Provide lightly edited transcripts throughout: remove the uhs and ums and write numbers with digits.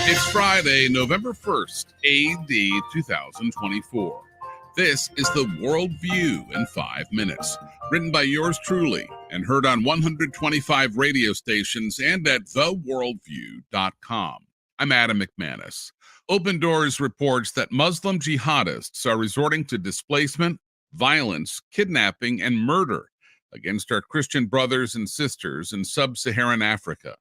It's Friday, November 1st, AD 2024. This is the Worldview in 5 minutes, written by yours truly and heard on 125 radio stations and at theworldview.com. I'm Adam McManus. Open Doors reports that Muslim jihadists are resorting to displacement, violence, kidnapping, and murder against our Christian brothers and sisters in sub-Saharan Africa.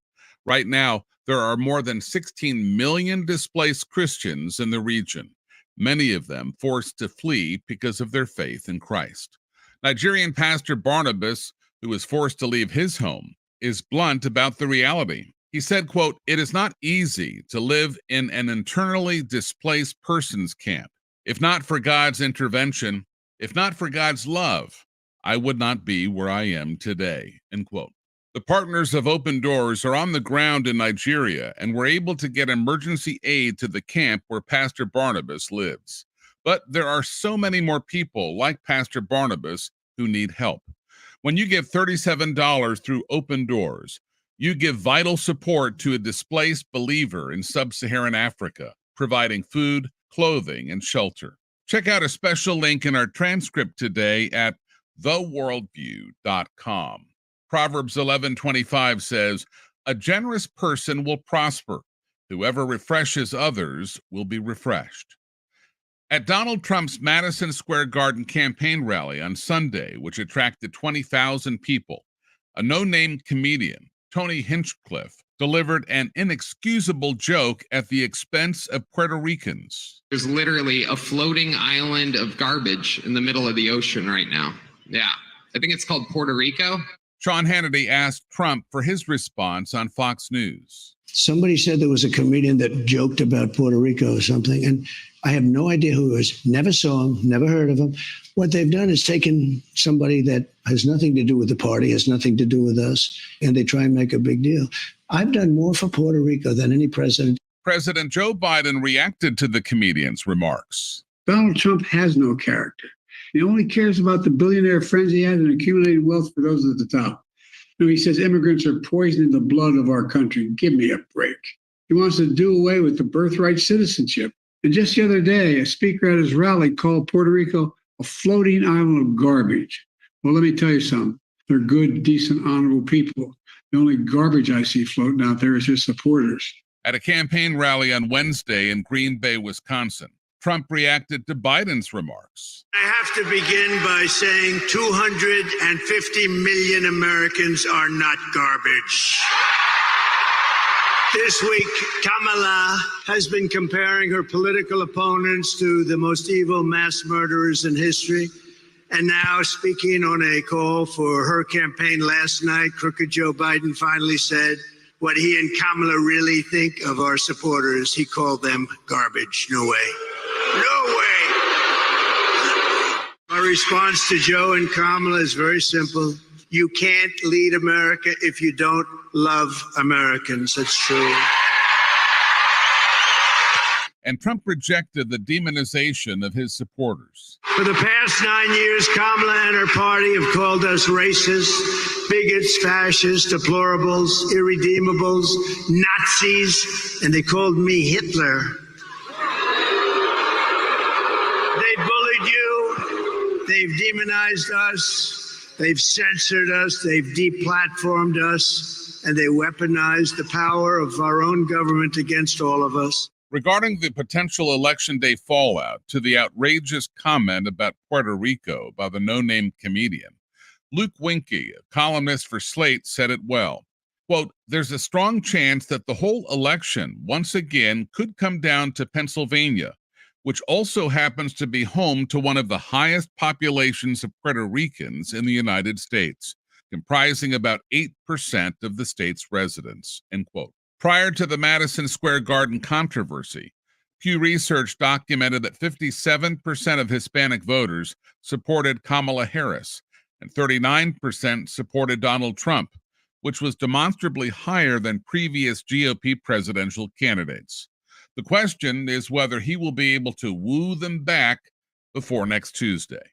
Right now, there are more than 16 million displaced Christians in the region, many of them forced to flee because of their faith in Christ. Nigerian pastor Barnabas, who was forced to leave his home, is blunt about the reality. He said, quote, "It is not easy to live in an internally displaced person's camp. If not for God's intervention, if not for God's love, I would not be where I am today," end quote. The partners of Open Doors are on the ground in Nigeria and were able to get emergency aid to the camp where Pastor Barnabas lives. But there are so many more people like Pastor Barnabas who need help. When you give $37 through Open Doors, you give vital support to a displaced believer in sub-Saharan Africa, providing food, clothing, and shelter. Check out a special link in our transcript today at theworldview.com. Proverbs 11:25 says, "A generous person will prosper. Whoever refreshes others will be refreshed." At Donald Trump's Madison Square Garden campaign rally on Sunday, which attracted 20,000 people, a no-name comedian, Tony Hinchcliffe, delivered an inexcusable joke at the expense of Puerto Ricans. There's literally a floating island of garbage in the middle of the ocean right now. Yeah, I think it's called Puerto Rico. Sean Hannity asked Trump for his response on Fox News. Somebody said there was a comedian that joked about Puerto Rico or something, and I have no idea who it was. Never saw him, never heard of him. What they've done is taken somebody that has nothing to do with the party, has nothing to do with us, and they try and make a big deal. I've done more for Puerto Rico than any president. President Joe Biden reacted to the comedian's remarks. Donald Trump has no character. He only cares about the billionaire friends he has and accumulated wealth for those at the top. You know, he says immigrants are poisoning the blood of our country. Give me a break. He wants to do away with the birthright citizenship. And just the other day, a speaker at his rally called Puerto Rico a floating island of garbage. Well, let me tell you something. They're good, decent, honorable people. The only garbage I see floating out there is his supporters. At a campaign rally on Wednesday in Green Bay, Wisconsin, Trump reacted to Biden's remarks. I have to begin by saying 250 million Americans are not garbage. This week, Kamala has been comparing her political opponents to the most evil mass murderers in history. And now, speaking on a call for her campaign last night, crooked Joe Biden finally said what he and Kamala really think of our supporters. He called them garbage. No way. No way. My response to Joe and Kamala is very simple. You can't lead America if you don't love Americans. That's true. And Trump rejected the demonization of his supporters. For the past 9 years, Kamala and her party have called us racists, bigots, fascists, deplorables, irredeemables, Nazis, and they called me Hitler. They bullied you, they've demonized us, they've censored us, they've deplatformed us, and they weaponized the power of our own government against all of us. Regarding the potential Election Day fallout to the outrageous comment about Puerto Rico by the no-name comedian, Luke Winkie, a columnist for Slate, said it well. Quote, "There's a strong chance that the whole election once again could come down to Pennsylvania, which also happens to be home to one of the highest populations of Puerto Ricans in the United States, comprising about 8% of the state's residents," end quote. Prior to the Madison Square Garden controversy, Pew Research documented that 57% of Hispanic voters supported Kamala Harris and 39% supported Donald Trump, which was demonstrably higher than previous GOP presidential candidates. The question is whether he will be able to woo them back before next Tuesday.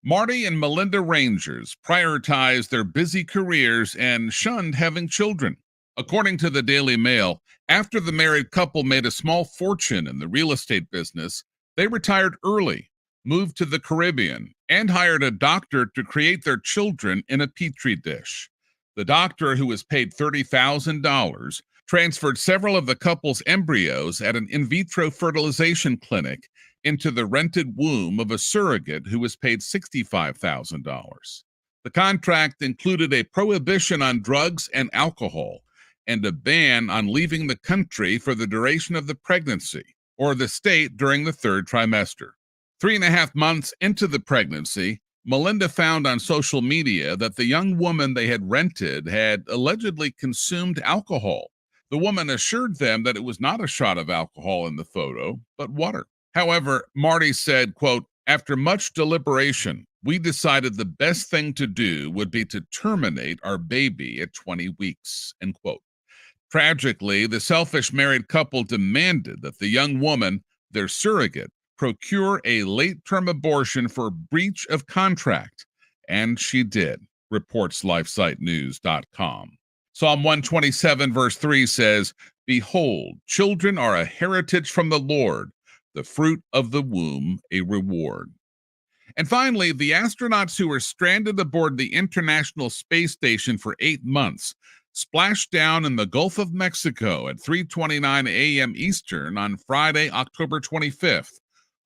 Marty and Melinda Rangers prioritized their busy careers and shunned having children. According to the Daily Mail, after the married couple made a small fortune in the real estate business, they retired early, moved to the Caribbean, and hired a doctor to create their children in a petri dish. The doctor, who was paid $30,000, transferred several of the couple's embryos at an in vitro fertilization clinic into the rented womb of a surrogate who was paid $65,000. The contract included a prohibition on drugs and alcohol and a ban on leaving the country for the duration of the pregnancy or the state during the third trimester. 3.5 months into the pregnancy, Melinda found on social media that the young woman they had rented had allegedly consumed alcohol. The woman assured them that it was not a shot of alcohol in the photo, but water. However, Marty said, quote, "After much deliberation, we decided the best thing to do would be to terminate our baby at 20 weeks, end quote. Tragically, the selfish married couple demanded that the young woman, their surrogate, procure a late-term abortion for breach of contract, and she did, reports LifeSiteNews.com. Psalm 127 verse 3 says, "Behold, children are a heritage from the Lord, the fruit of the womb a reward." And finally, the astronauts who were stranded aboard the International Space Station for 8 months splashed down in the Gulf of Mexico at 3:29 a.m. Eastern on Friday, October 25th,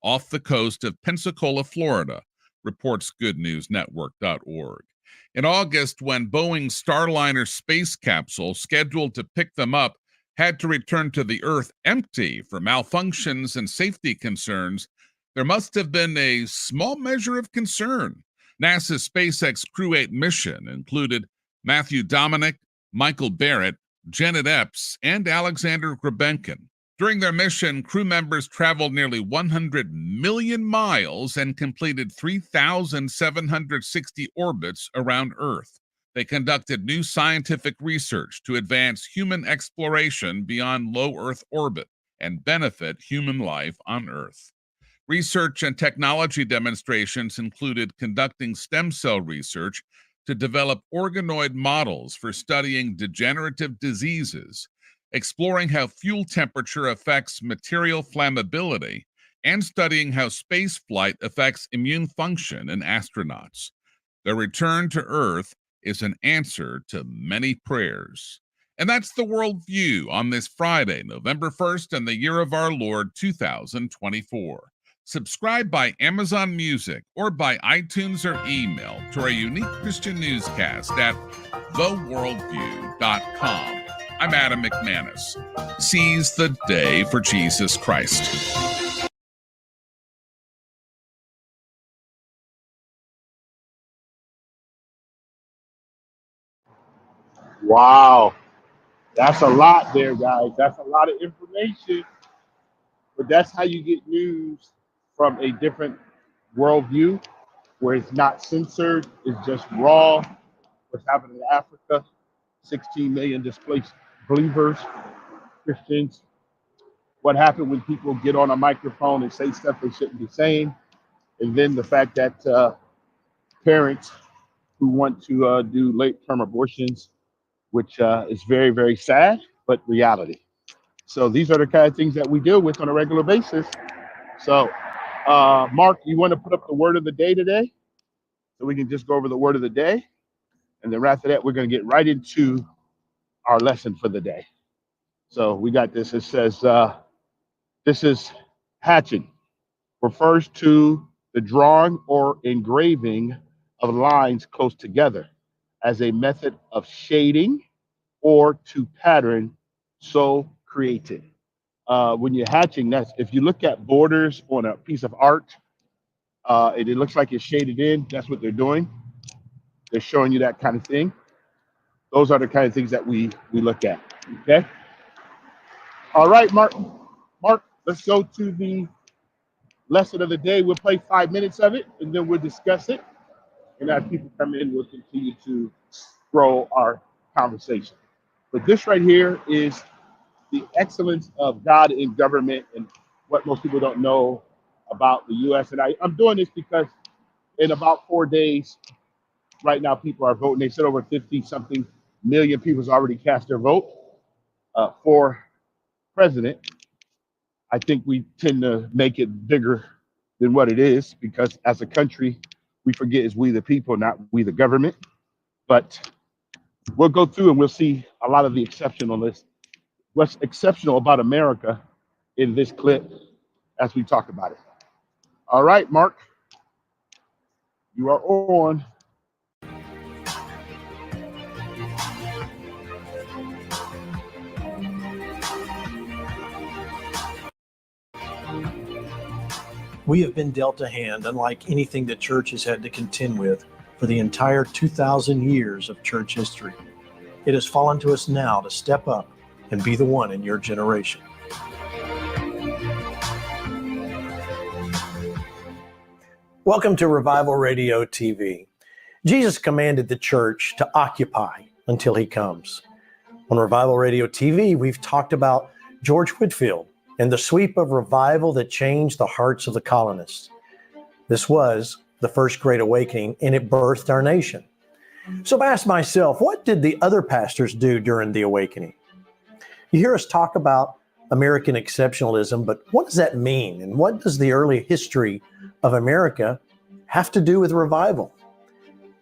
off the coast of Pensacola, Florida, reports GoodNewsNetwork.org. In August, when Boeing's Starliner space capsule scheduled to pick them up had to return to the Earth empty for malfunctions and safety concerns, there must have been a small measure of concern. NASA's SpaceX Crew 8 mission included Matthew Dominic, Michael Barrett, Janet Epps, and Alexander Grebenkin. During their mission, crew members traveled nearly 100 million miles and completed 3,760 orbits around Earth. They conducted new scientific research to advance human exploration beyond low Earth orbit and benefit human life on Earth. Research and technology demonstrations included conducting stem cell research to develop organoid models for studying degenerative diseases, exploring how fuel temperature affects material flammability, and studying how space flight affects immune function in astronauts. Their return to Earth is an answer to many prayers. And that's the Worldview on this Friday, November 1st, in the year of our Lord 2024. Subscribe by Amazon Music or by iTunes or email to our unique Christian newscast at theworldview.com. I'm Adam McManus. Seize the day for Jesus Christ. Wow. That's a lot there, guys. That's a lot of information. But that's how you get news from a different worldview, where it's not censored, it's just raw. What's happening in Africa, 16 million displaced believers, Christians. What happened when people get on a microphone and say stuff they shouldn't be saying. And then the fact that parents who want to do late-term abortions, which is very, very sad, but reality. So these are the kind of things that we deal with on a regular basis. So, Mark, you want to put up the word of the day today? So we can just go over the word of the day. And then after that, we're going to get right into our lesson for the day. So we got this. It says, this is hatching. Refers to the drawing or engraving of lines close together as a method of shading or to pattern so created. When you're hatching, that's if you look at borders on a piece of art, it looks like it's shaded in. That's what they're doing. They're showing you that kind of thing. Those are the kind of things that we look at. Okay. All right, Mark, let's go to the lesson of the day. We'll play 5 minutes of it and then we'll discuss it. And as people come in, we'll continue to grow our conversation. But this right here is the excellence of God in government and what most people don't know about the U.S. And I'm doing this because in about 4 days, right now people are voting. They said over 50 something million people has already cast their vote for president. I think we tend to make it bigger than what it is because as a country, we forget it's we the people, not we the government. But we'll go through and we'll see a lot of the exceptional list. What's exceptional about America in this clip as we talk about it. All right, Mark, you are on. We have been dealt a hand unlike anything the church has had to contend with for the entire 2,000 years of church history. It has fallen to us now to step up and be the one in your generation. Welcome to Revival Radio TV. Jesus commanded the church to occupy until he comes. On Revival Radio TV, we've talked about George Whitefield and the sweep of revival that changed the hearts of the colonists. This was the first Great Awakening, and it birthed our nation. So I asked myself, what did the other pastors do during the awakening? You hear us talk about American exceptionalism, but what does that mean? And what does the early history of America have to do with revival?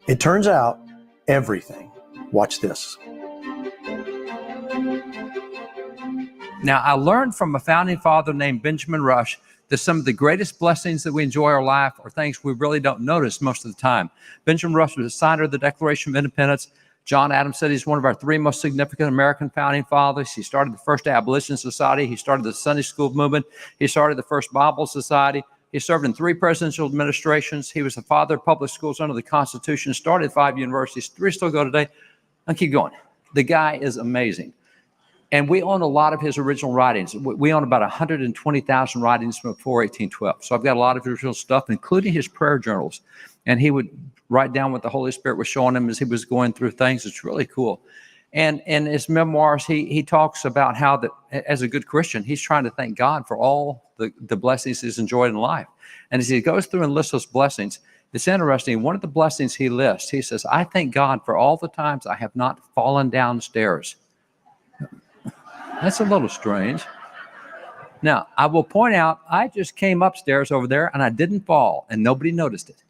It turns out everything. Watch this. Now, I learned from a founding father named Benjamin Rush that some of the greatest blessings that we enjoy in our life are things we really don't notice most of the time. Benjamin Rush was a signer of the Declaration of Independence. John Adams said he's one of our three most significant American founding fathers. He started the first Abolition Society. He started the Sunday School movement. He started the first Bible Society. He served in 3 presidential administrations. He was the father of public schools under the Constitution, started 5 universities, 3 still go today. I'll keep going. The guy is amazing. And we own a lot of his original writings. We own about 120,000 writings from before 1812. So I've got a lot of his original stuff, including his prayer journals. And he would write down what the Holy Spirit was showing him as he was going through things. It's really cool. And in his memoirs, he talks about how that as a good Christian, he's trying to thank God for all the blessings he's enjoyed in life. And as he goes through and lists those blessings, it's interesting. One of the blessings he lists, he says, I thank God for all the times I have not fallen downstairs. That's a little strange. Now, I will point out, I just came upstairs over there and I didn't fall and nobody noticed it.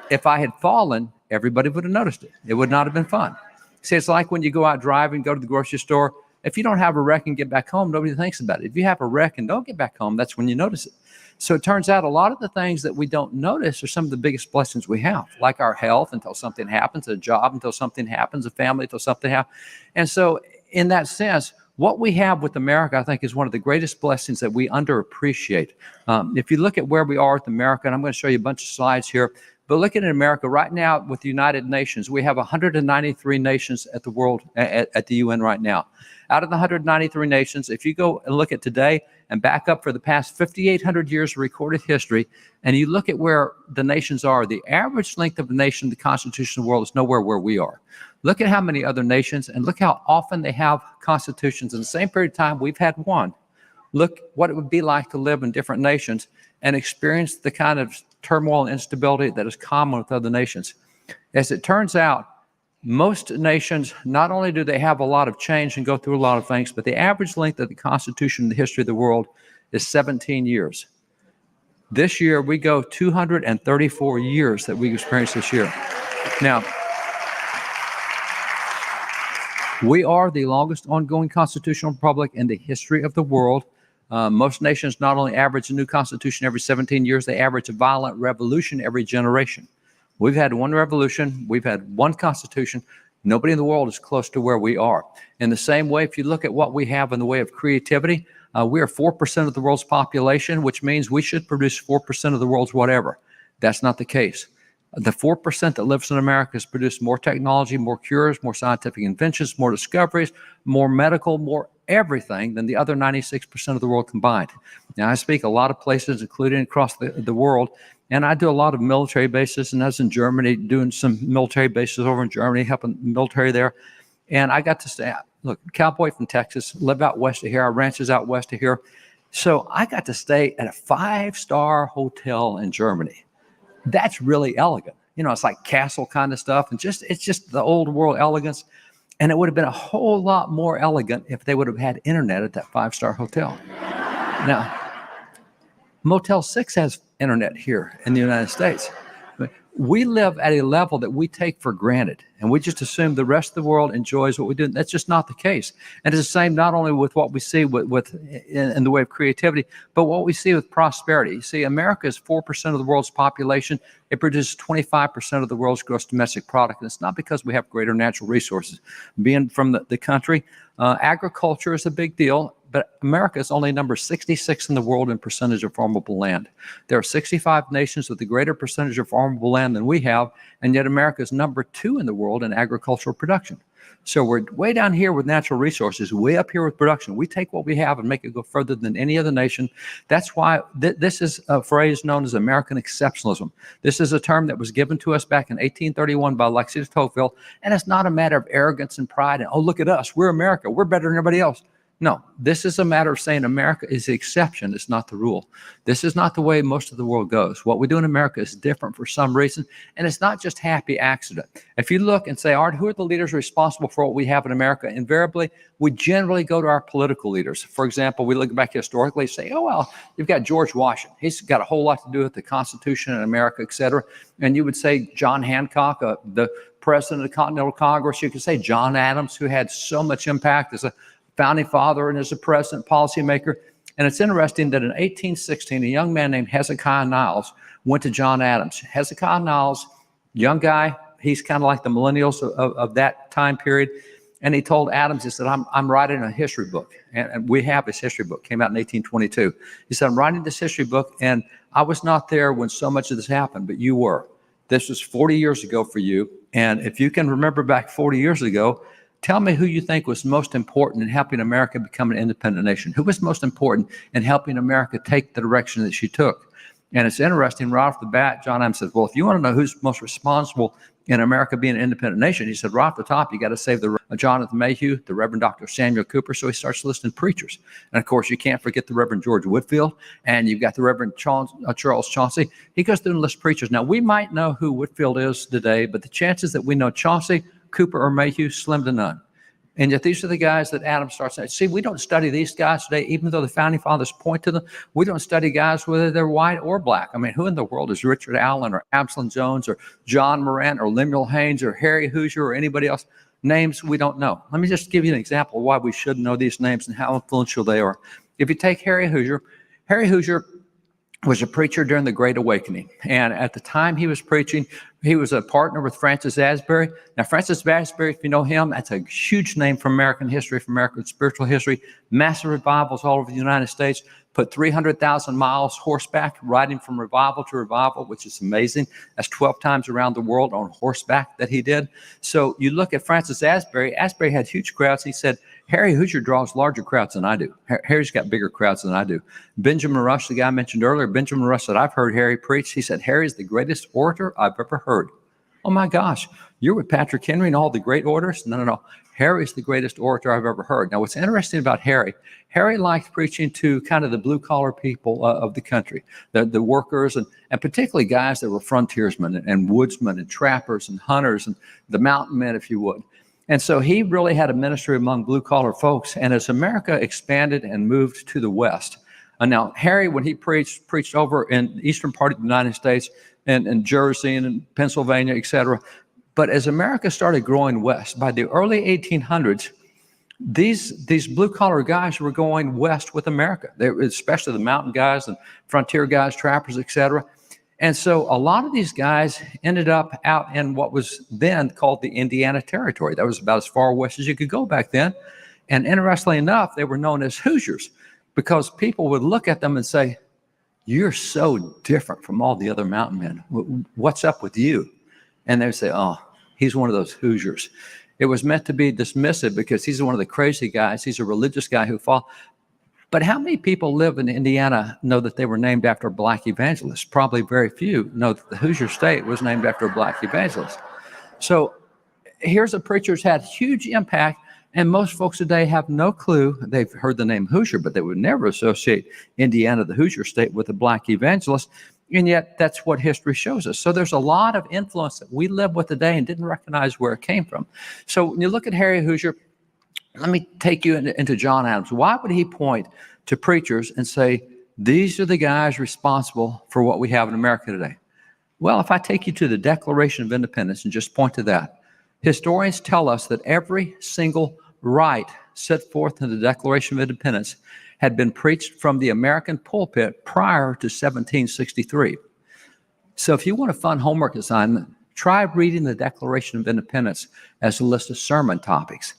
If I had fallen, everybody would have noticed it. It would not have been fun. See, it's like when you go out driving, go to the grocery store. If you don't have a wreck and get back home, nobody thinks about it. If you have a wreck and don't get back home, that's when you notice it. So it turns out a lot of the things that we don't notice are some of the biggest blessings we have, like our health until something happens, a job until something happens, a family until something happens. And so in that sense, what we have with America, I think, is one of the greatest blessings that we underappreciate. If you look at where we are with America, and I'm going to show you a bunch of slides here, but looking at America right now with the United Nations, we have 193 nations at the world, at the UN right now. Out of the 193 nations, if you go and look at today and back up for the past 5,800 years of recorded history, and you look at where the nations are, the average length of a nation, the Constitution of the world, is nowhere where we are. Look at how many other nations, and look how often they have constitutions. In the same period of time, we've had one. Look what it would be like to live in different nations and experience the kind of turmoil and instability that is common with other nations. As it turns out, most nations, not only do they have a lot of change and go through a lot of things, but the average length of the Constitution in the history of the world is 17 years. This year, we go 234 years that we experienced this year. Now, we are the longest ongoing constitutional republic in the history of the world. Most nations not only average a new constitution every 17 years, they average a violent revolution every generation. We've had one revolution. We've had one constitution. Nobody in the world is close to where we are. In the same way, if you look at what we have in the way of creativity, we are 4% of the world's population, which means we should produce 4% of the world's whatever. That's not the case. The 4% that lives in America has produced more technology, more cures, more scientific inventions, more discoveries, more medical, more everything than the other 96% of the world combined. Now, I speak a lot of places, including across the world, and I do a lot of military bases, and I was in Germany doing some military bases over in Germany, helping the military there. And I got to stay, look, cowboy from Texas, live out west of here, our ranch is out west of here. So I got to stay at a 5-star hotel in Germany. That's really elegant. You know, it's like castle kind of stuff, and it's just the old world elegance. And it would have been a whole lot more elegant if they would have had internet at that 5-star hotel. Now, Motel 6 has internet here in the United States. But we live at a level that we take for granted, and we just assume the rest of the world enjoys what we do. That's just not the case. And it's the same not only with what we see in the way of creativity, but what we see with prosperity. You see, America is 4% of the world's population. It produces 25% of the world's gross domestic product, and it's not because we have greater natural resources. Being from the country, agriculture is a big deal. But America is only number 66 in the world in percentage of farmable land. There are 65 nations with a greater percentage of farmable land than we have, and yet America is number 2 in the world in agricultural production. So we're way down here with natural resources, way up here with production. We take what we have and make it go further than any other nation. That's why this is a phrase known as American exceptionalism. This is a term that was given to us back in 1831 by Alexis de Tocqueville, and it's not a matter of arrogance and pride and, oh, look at us, we're America, we're better than everybody else. No, this is a matter of saying America is the exception. It's not the rule. This is not the way most of the world goes. What we do in America is different for some reason, and it's not just happy accident. If you look and say, Art, who are the leaders responsible for what we have in America? Invariably, we generally go to our political leaders. For example, we look back historically and say, oh, well, you've got George Washington. He's got a whole lot to do with the Constitution in America, et cetera. And you would say John Hancock, the president of the Continental Congress. You could say John Adams, who had so much impact as a founding father and as a president, policymaker. And it's interesting that in 1816, a young man named Hezekiah Niles went to John Adams. Hezekiah Niles, young guy, he's kind of like the millennials of that time period. And he told Adams, he said, I'm writing a history book. And we have this history book, came out in 1822. He said, I'm writing this history book, and I was not there when so much of this happened, but you were. This was 40 years ago for you. And if you can remember back 40 years ago, tell me who you think was most important in helping America become an independent nation. Who was most important in helping America take the direction that she took? And it's interesting, right off the bat, John Adams says, well, if you want to know who's most responsible in America being an independent nation, he said, right off the top, you got to save the Jonathan Mayhew, the Reverend Dr. Samuel Cooper. So he starts listing preachers. And of course, you can't forget the Reverend George Whitefield, and you've got the Reverend Charles Chauncey. He goes through and lists preachers. Now, we might know who Whitefield is today, but the chances that we know Chauncey, Cooper, or Mayhew, slim to none. And yet these are the guys that Adams starts saying, see, we don't study these guys today, even though the founding fathers point to them. We don't study guys whether they're white or black. I mean, who in the world is Richard Allen or Absalom Jones or John Morant or Lemuel Haynes or Harry Hoosier or anybody else? Names we don't know. Let me just give you an example of why we should know these names and how influential they are. If you take Harry Hoosier was a preacher during the Great Awakening. And at the time he was preaching, he was a partner with Francis Asbury. Now, Francis Asbury, if you know him, that's a huge name for American history, for American spiritual history. Massive revivals all over the United States. Put 300,000 miles horseback, riding from revival to revival, which is amazing. That's 12 times around the world on horseback that he did. So you look at Francis Asbury. Asbury had huge crowds. He said, Harry Hoosier draws larger crowds than I do. Harry's got bigger crowds than I do. Benjamin Rush, the guy I mentioned earlier, Benjamin Rush said, I've heard Harry preach. He said, Harry's the greatest orator I've ever heard. Oh my gosh, you're with Patrick Henry and all the great orators? No. Harry's the greatest orator I've ever heard. Now, what's interesting about Harry liked preaching to kind of the blue-collar people of the country, the workers, and particularly guys that were frontiersmen and woodsmen and trappers and hunters and the mountain men, if you would. And so he really had a ministry among blue-collar folks. And as America expanded and moved to the West, now Harry, when he preached over in the eastern part of the United States and Jersey and in Pennsylvania, et cetera. But as America started growing west, by the early 1800s, these blue-collar guys were going west with America. They were, especially the mountain guys and frontier guys, trappers, et cetera. And so a lot of these guys ended up out in what was then called the Indiana Territory. That was about as far west as you could go back then. And interestingly enough, they were known as Hoosiers because people would look at them and say, you're so different from all the other mountain men. What's up with you? And they would say, oh, he's one of those Hoosiers. It was meant to be dismissive because he's one of the crazy guys. He's a religious guy who fought. But how many people live in Indiana know that they were named after black evangelists? Probably very few know that the Hoosier State was named after a black evangelist. So here's a preacher who's had huge impact, and most folks today have no clue. They've heard the name Hoosier, but they would never associate Indiana, the Hoosier State, with a black evangelist. And yet that's what history shows us. So there's a lot of influence that we live with today and didn't recognize where it came from. So when you look at Harry Hoosier, let me take you into John Adams. Why would he point to preachers and say, these are the guys responsible for what we have in America today? Well, if I take you to the Declaration of Independence and just point to that, historians tell us that every single right set forth in the Declaration of Independence had been preached from the American pulpit prior to 1763. So if you want a fun homework assignment, try reading the Declaration of Independence as a list of sermon topics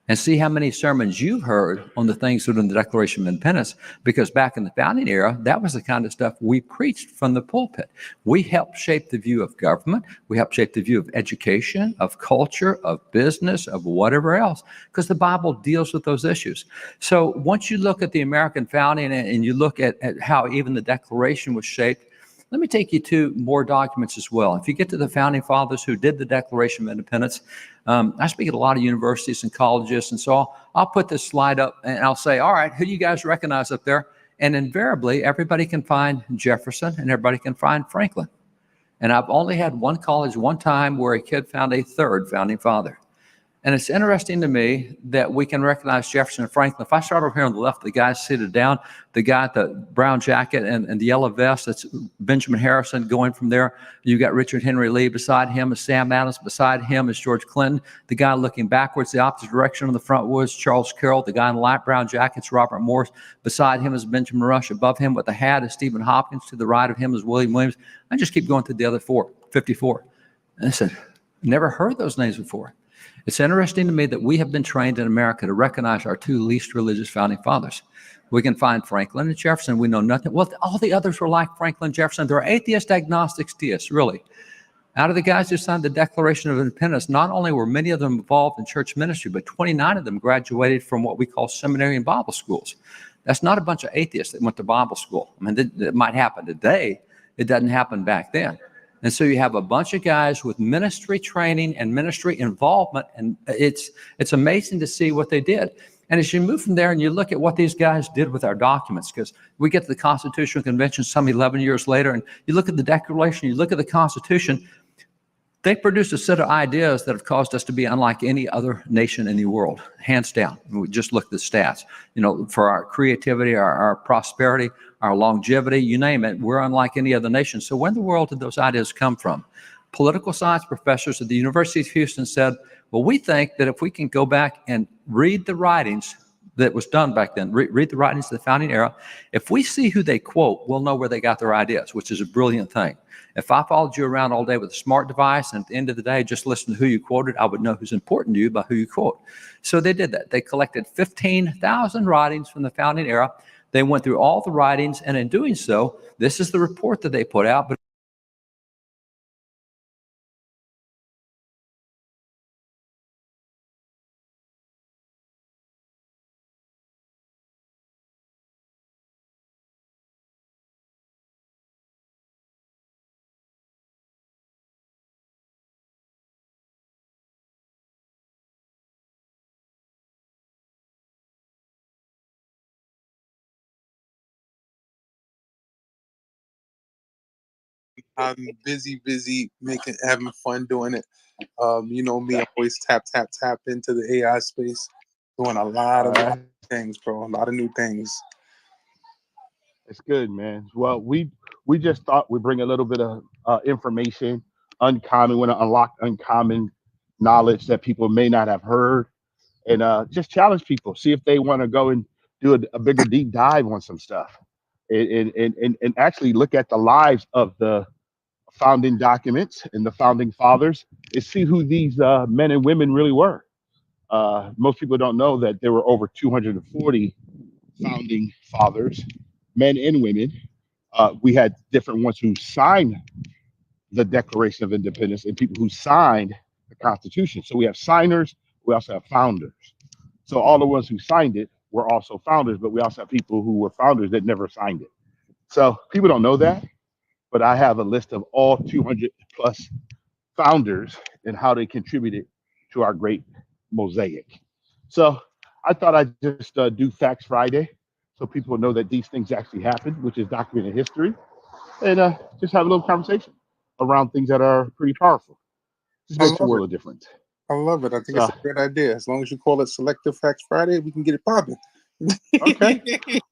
and see how many sermons you've heard on the things that are in the Declaration of Independence, because back in the founding era, that was the kind of stuff we preached from the pulpit. We helped shape the view of government. We helped shape the view of education, of culture, of business, of whatever else, because the Bible deals with those issues. So once you look at the American founding and you look at how even the Declaration was shaped, let me take you to more documents as well. If you get to the founding fathers who did the Declaration of Independence, I speak at a lot of universities and colleges, and so I'll put this slide up and I'll say, all right, who do you guys recognize up there? And invariably, everybody can find Jefferson and everybody can find Franklin. And I've only had one college one time where a kid found a third founding father. And it's interesting to me that we can recognize Jefferson and Franklin. If I start over here on the left, the guy seated down, the guy with the brown jacket and the yellow vest, that's Benjamin Harrison. Going from there, you got Richard Henry Lee. Beside him is Sam Adams. Beside him is George Clinton. The guy looking backwards, the opposite direction on the front was Charles Carroll. The guy in the light brown jacket is Robert Morris. Beside him is Benjamin Rush. Above him with the hat is Stephen Hopkins. To the right of him is William Williams. I just keep going through the other 54. And I said, never heard those names before. It's interesting to me that we have been trained in America to recognize our two least religious founding fathers. We can find Franklin and Jefferson. We know nothing. Well, all the others were like Franklin and Jefferson. They're atheists, agnostics, deists, really. Out of the guys who signed the Declaration of Independence, not only were many of them involved in church ministry, but 29 of them graduated from what we call seminary and Bible schools. That's not a bunch of atheists that went to Bible school. I mean, that might happen today. It doesn't happen back then. And so you have a bunch of guys with ministry training and ministry involvement, and it's amazing to see what they did. And as you move from there and you look at what these guys did with our documents, because we get to the Constitutional Convention some 11 years later, and you look at the Declaration, you look at the Constitution, they produced a set of ideas that have caused us to be unlike any other nation in the world, hands down. We just look at the stats, for our creativity, our prosperity, our longevity, you name it, we're unlike any other nation. So where in the world did those ideas come from? Political science professors at the University of Houston said, well, we think that if we can go back and read the writings that was done back then, read the writings of the founding era, if we see who they quote, we'll know where they got their ideas, which is a brilliant thing. If I followed you around all day with a smart device and at the end of the day just listen to who you quoted, I would know who's important to you by who you quote. So they did that. They collected 15,000 writings from the founding era. They went through all the writings, and in doing so, this is the report that they put out. But I'm busy having fun doing it. You know me, I always tap into the AI space, doing a lot of things, bro. A lot of new things. It's good, man. Well, we just thought we'd bring a little bit of information, uncommon, want to unlock uncommon knowledge that people may not have heard, and just challenge people, see if they want to go and do a bigger deep dive on some stuff, and actually look at the lives of the founding documents and the founding fathers and see who these men and women really were. Most people don't know that there were over 240 founding fathers, men and women. We had different ones who signed the Declaration of Independence and people who signed the Constitution. So we have signers, we also have founders. So all the ones who signed it were also founders, but we also have people who were founders that never signed it. So people don't know that, but I have a list of all 200 plus founders and how they contributed to our great mosaic. So I thought I'd just do Facts Friday so people know that these things actually happened, which is documented history. and just have a little conversation around things that are pretty powerful. Just I makes the love world it. a difference. I love it. I think So, it's a great idea. As long as you call it Selective Facts Friday, we can get it popping. okay.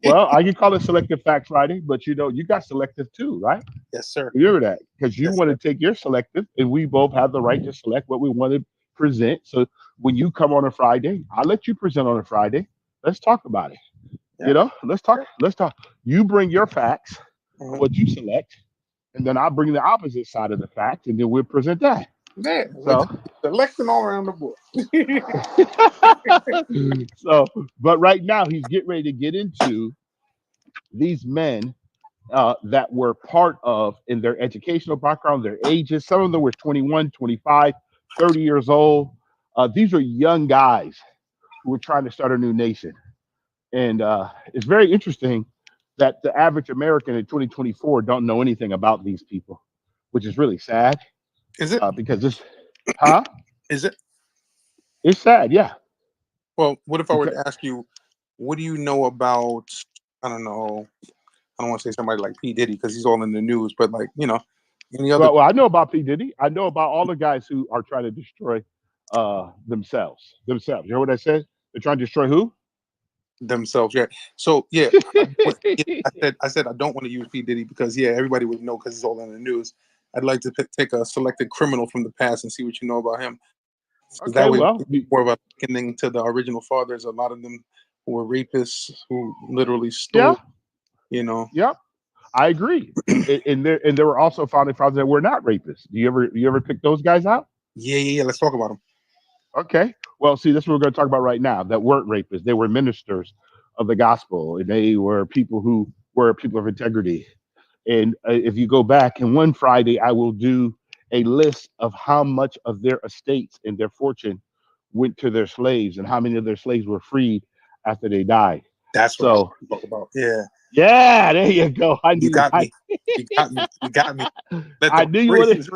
Well, I can call it Selective Fact Friday, but you got selective too, right? Yes, sir. Remember that, because you Yes, want sir. to take your selective, and we both have the right to select what we want to present. So when you come on a Friday, I'll let you present on a Friday. Let's talk about it. Yeah. Let's talk. Let's talk. You bring your facts, Mhm. what you select, and then I'll bring the opposite side of the fact, and then we'll present that. Yeah. So, Selecting all around the board. so, but right now he's getting ready to get into these men that were part of in their educational background, their ages. Some of them were 21, 25, 30 years old. These are young guys who were trying to start a new nation. And it's very interesting that the average American in 2024 don't know anything about these people, which is really sad. Is it? Because this, huh? Is it? It's sad, yeah. Well, what if I were Because, to ask you, what do you know about, I don't know, I don't want to say somebody like P. Diddy because he's all in the news, but like, any other. well, I know about P. Diddy. I know about all the guys who are trying to destroy themselves. You know what I said? They're trying to destroy who? Themselves, yeah. So yeah, I said I don't want to use P. Diddy because everybody would know because it's all in the news. I'd like to take a selected criminal from the past and see what you know about him. Okay, That way, well, more of a likening to the original fathers. A lot of them who were rapists who literally stole. Yep, I agree. and there were also founding fathers that were not rapists. Do you ever pick those guys out? Yeah. Let's talk about them. Okay. Well, see, this is what we're going to talk about right now. That weren't rapists. They were ministers of the gospel, and they were people who were people of integrity. And if you go back, and one Friday, I will do a list of how much of their estates and their fortune went to their slaves, and how many of their slaves were freed after they died. That's what I was going to talk about. Yeah. Yeah, there you go. You got me. You got me. I knew you wanted.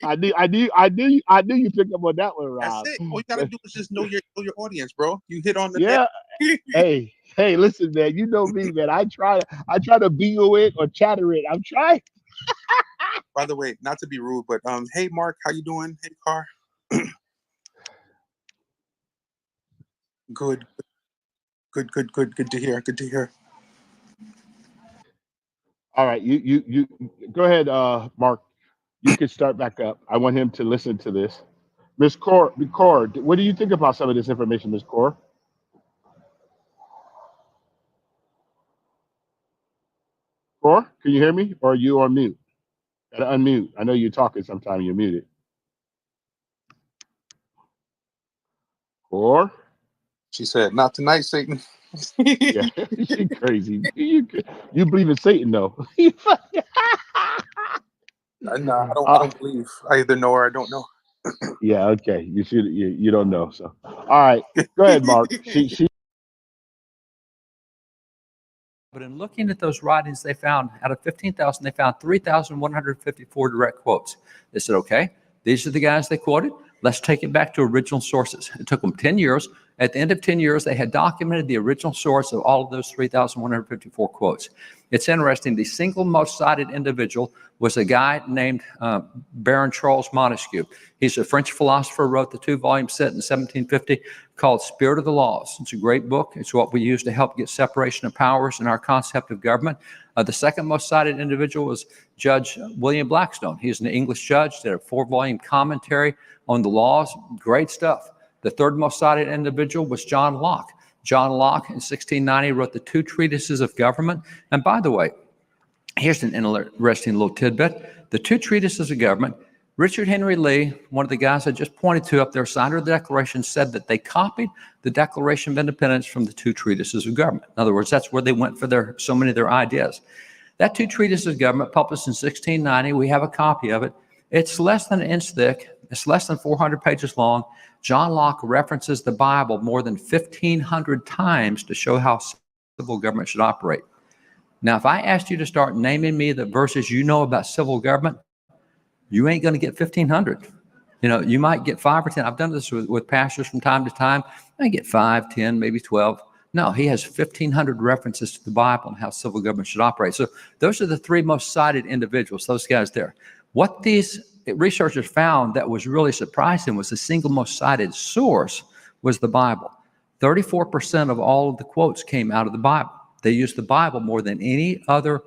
I knew you picked up on that one, Rob. That's it. All you gotta do is just know your audience, bro. You hit on the Hey, listen, man. You know me, man. I try to bingo it or chatter it. I'm trying. By the way, not to be rude, but hey Mark, how you doing? Hey Car. Good to hear. Good to hear. All right, you go ahead, Mark. You can start back up. I want him to listen to this. Miss Core, what do you think about some of this information, Miss Core? Core, can you hear me? Or are you on mute? Gotta unmute. I know you're talking sometime, you're muted. Core? She said, not tonight, Satan. Yeah, she crazy. You believe in Satan, though. No, I don't believe. I either know or I don't know. Yeah, okay. You don't know. So, all right, go ahead, Mark. She. But in looking at those writings, they found out of 15,000, they found 3,154 direct quotes. They said, okay, these are the guys they quoted. Let's take it back to original sources. It took them 10 years. At the end of 10 years, they had documented the original source of all of those 3,154 quotes. It's interesting. The single most cited individual was a guy named Baron Charles Montesquieu. He's a French philosopher, wrote the 2-volume set in 1750 called Spirit of the Laws. It's a great book. It's what we use to help get separation of powers in our concept of government. The second most cited individual was Judge William Blackstone. He's an English judge, did a 4-volume commentary on the laws. Great stuff. The third most cited individual was John Locke. John Locke in 1690 wrote the 2 treatises of government. And by the way, here's an interesting little tidbit. The 2 treatises of government, Richard Henry Lee, one of the guys I just pointed to up there, signer of the Declaration, said that they copied the Declaration of Independence from the 2 treatises of government. In other words, that's where they went for so many of their ideas. That 2 treatises of government, published in 1690, we have a copy of it. It's less than an inch thick. It's less than 400 pages long. John Locke references the Bible more than 1,500 times to show how civil government should operate. Now, if I asked you to start naming me the verses you know about civil government, you ain't going to get 1,500. You might get 5 or 10. I've done this with pastors from time to time. I get 5, 10, maybe 12. No, he has 1,500 references to the Bible and how civil government should operate. So those are the three most cited individuals, those guys there. What these researchers found that was really surprising was the single most cited source was the Bible. 34% of all of the quotes came out of the Bible. They used the Bible more than any other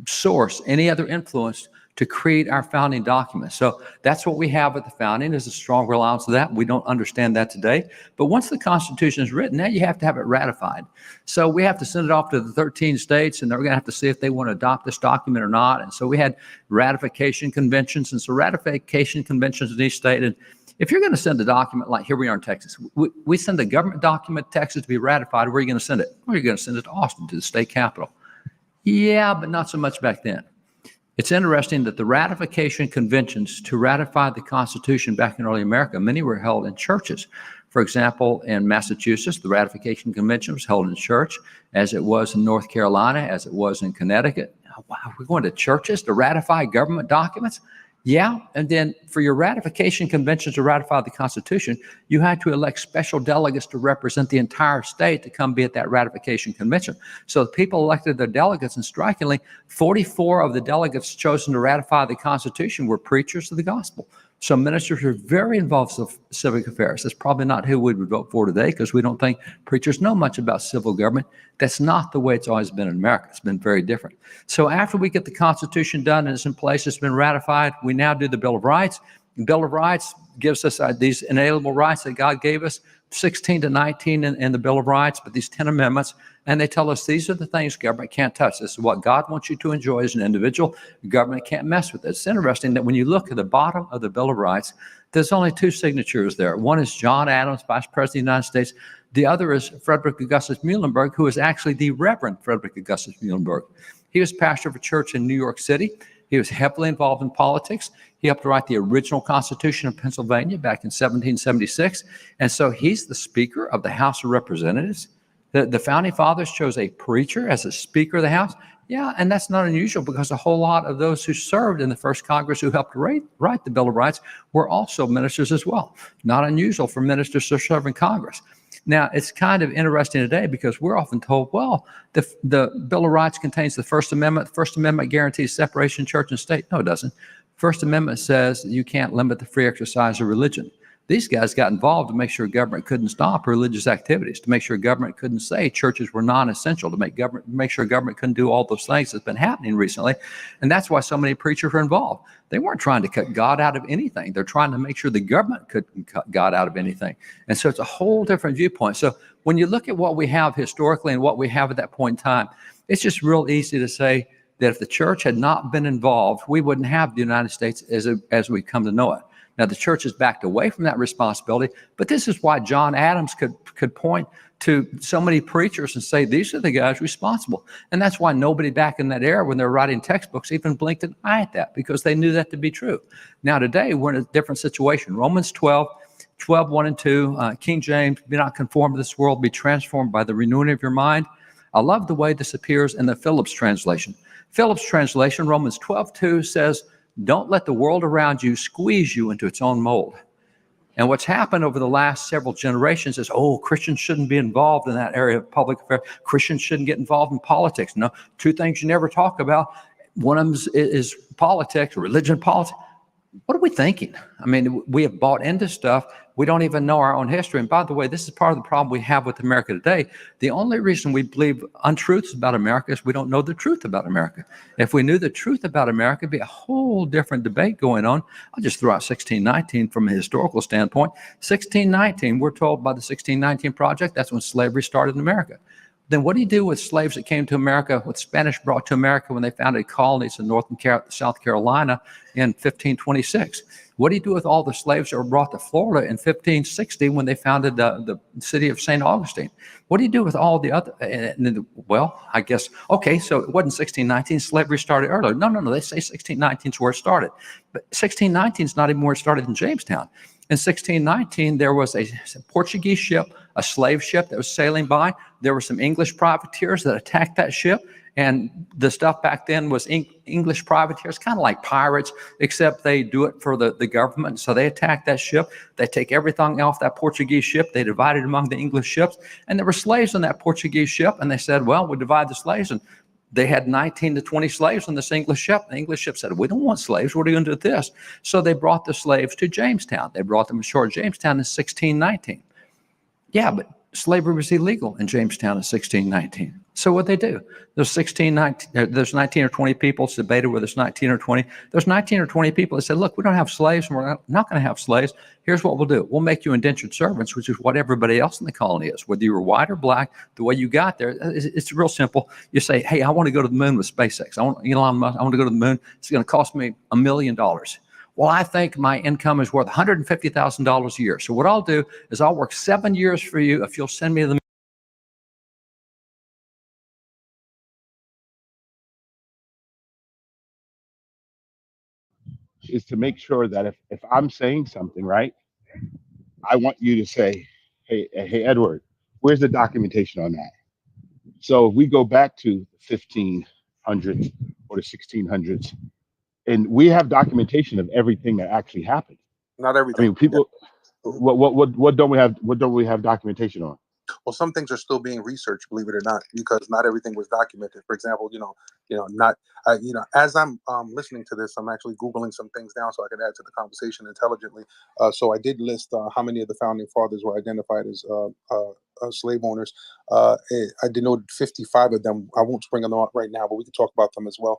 source, any other influence to create our founding documents. So that's what we have at the founding, is a strong reliance on that. We don't understand that today. But once the Constitution is written, now you have to have it ratified. So we have to send it off to the 13 states, and they're going to have to see if they want to adopt this document or not. And so we had ratification conventions. And so ratification conventions in each state. And if you're going to send a document, like here we are in Texas, we send a government document to Texas to be ratified. Where are you going to send it? Well, you're going to send it to Austin, to the state capitol. Yeah, but not so much back then. It's interesting that the ratification conventions to ratify the Constitution back in early America, many were held in churches. For example, in Massachusetts, the ratification convention was held in church, as it was in North Carolina, as it was in Connecticut. Oh, wow, we're going to churches to ratify government documents? Yeah, and then for your ratification conventions to ratify the Constitution, you had to elect special delegates to represent the entire state to come be at that ratification convention. So the people elected their delegates, and strikingly, 44 of the delegates chosen to ratify the Constitution were preachers of the gospel. So ministers are very involved in civic affairs. That's probably not who we would vote for today, because we don't think preachers know much about civil government. That's not the way it's always been in America. It's been very different. So after we get the Constitution done and it's in place, it's been ratified, we now do the Bill of Rights. The Bill of Rights gives us these inalienable rights that God gave us, 16 to 19 in the Bill of Rights, but these 10 amendments, and they tell us these are the things government can't touch. This is what God wants you to enjoy as an individual. Government can't mess with it. It's interesting that when you look at the bottom of the Bill of Rights, there's only two signatures there. One is John Adams, Vice President of the United States. The other is Frederick Augustus Muhlenberg, who is actually the Reverend Frederick Augustus Muhlenberg. He was pastor of a church in New York City. He was heavily involved in politics. He helped write the original Constitution of Pennsylvania back in 1776. And so he's the Speaker of the House of Representatives. The Founding Fathers chose a preacher as a Speaker of the House. Yeah, and that's not unusual, because a whole lot of those who served in the first Congress who helped write the Bill of Rights were also ministers as well. Not unusual for ministers to serve in Congress. Now, it's kind of interesting today, because we're often told, well, the Bill of Rights contains the First Amendment. The First Amendment guarantees separation of church and state. No, it doesn't. First Amendment says that you can't limit the free exercise of religion. These guys got involved to make sure government couldn't stop religious activities, to make sure government couldn't say churches were non-essential, to make sure government couldn't do all those things that's been happening recently. And that's why so many preachers are involved. They weren't trying to cut God out of anything. They're trying to make sure the government couldn't cut God out of anything. And so it's a whole different viewpoint. So when you look at what we have historically and what we have at that point in time, it's just real easy to say that if the church had not been involved, we wouldn't have the United States as we come to know it. Now, the church has backed away from that responsibility, but this is why John Adams could point to so many preachers and say, these are the guys responsible. And that's why nobody back in that era, when they're writing textbooks, even blinked an eye at that, because they knew that to be true. Now, today, we're in a different situation. Romans 12, 1 and 2, King James, be not conformed to this world, be transformed by the renewing of your mind. I love the way this appears in the Phillips translation. Phillips translation, Romans 12:2 says, don't let the world around you squeeze you into its own mold. And what's happened over the last several generations is, Christians shouldn't be involved in that area of public affairs. Christians shouldn't get involved in politics. No, two things you never talk about. One of them is politics, religion, politics. What are we thinking? I mean, we have bought into stuff. We don't even know our own history. And by the way, this is part of the problem we have with America today. The only reason we believe untruths about America is we don't know the truth about America. If we knew the truth about America, it'd be a whole different debate going on. I'll just throw out 1619 from a historical standpoint. 1619, we're told by the 1619 Project, that's when slavery started in America. Then what do you do with slaves that came to America, what Spanish brought to America when they founded colonies in North and South Carolina in 1526? What do you do with all the slaves that were brought to Florida in 1560 when they founded the city of St. Augustine? What do you do with all the other, I guess, okay, so it wasn't 1619, slavery started earlier. No, they say 1619 is where it started. But 1619 is not even where it started in Jamestown. In 1619, there was a Portuguese ship, a slave ship that was sailing by. There were some English privateers that attacked that ship, And the stuff back then was English privateers, kind of like pirates, except they do it for the government. So they attack that ship. They take everything off that Portuguese ship. They divide it among the English ships. And there were slaves on that Portuguese ship. And they said, well, we'll divide the slaves. And they had 19 to 20 slaves on this English ship. The English ship said, we don't want slaves. What are you going to do with this? So they brought the slaves to Jamestown. They brought them ashore at Jamestown in 1619. Yeah, but slavery was illegal in Jamestown in 1619. So what they do? There's 19 or 20 people. It's debated whether it's 19 or 20. There's 19 or 20 people that said, look, we don't have slaves and we're not going to have slaves. Here's what we'll do. We'll make you indentured servants, which is what everybody else in the colony is. Whether you were white or black, the way you got there, it's real simple. You say, hey, I want to go to the moon with SpaceX. Elon Musk, I want to go to the moon. It's going to cost me $1 million. Well, I think my income is worth $150,000 a year. So what I'll do is I'll work 7 years for you if you'll send me the is to make sure that if I'm saying something, right, I want you to say, hey, Edward, where's the documentation on that? So if we go back to the 1500s or the 1600s, and we have documentation of everything that actually happened. Not everything. I mean, people, what don't we have? What don't we have documentation on? Well, some things are still being researched, believe it or not, because not everything was documented. For example, as I'm listening to this, I'm actually Googling some things now so I can add to the conversation intelligently. So I did list how many of the founding fathers were identified as slave owners. I denoted 55 of them. I won't spring them out right now, but we can talk about them as well.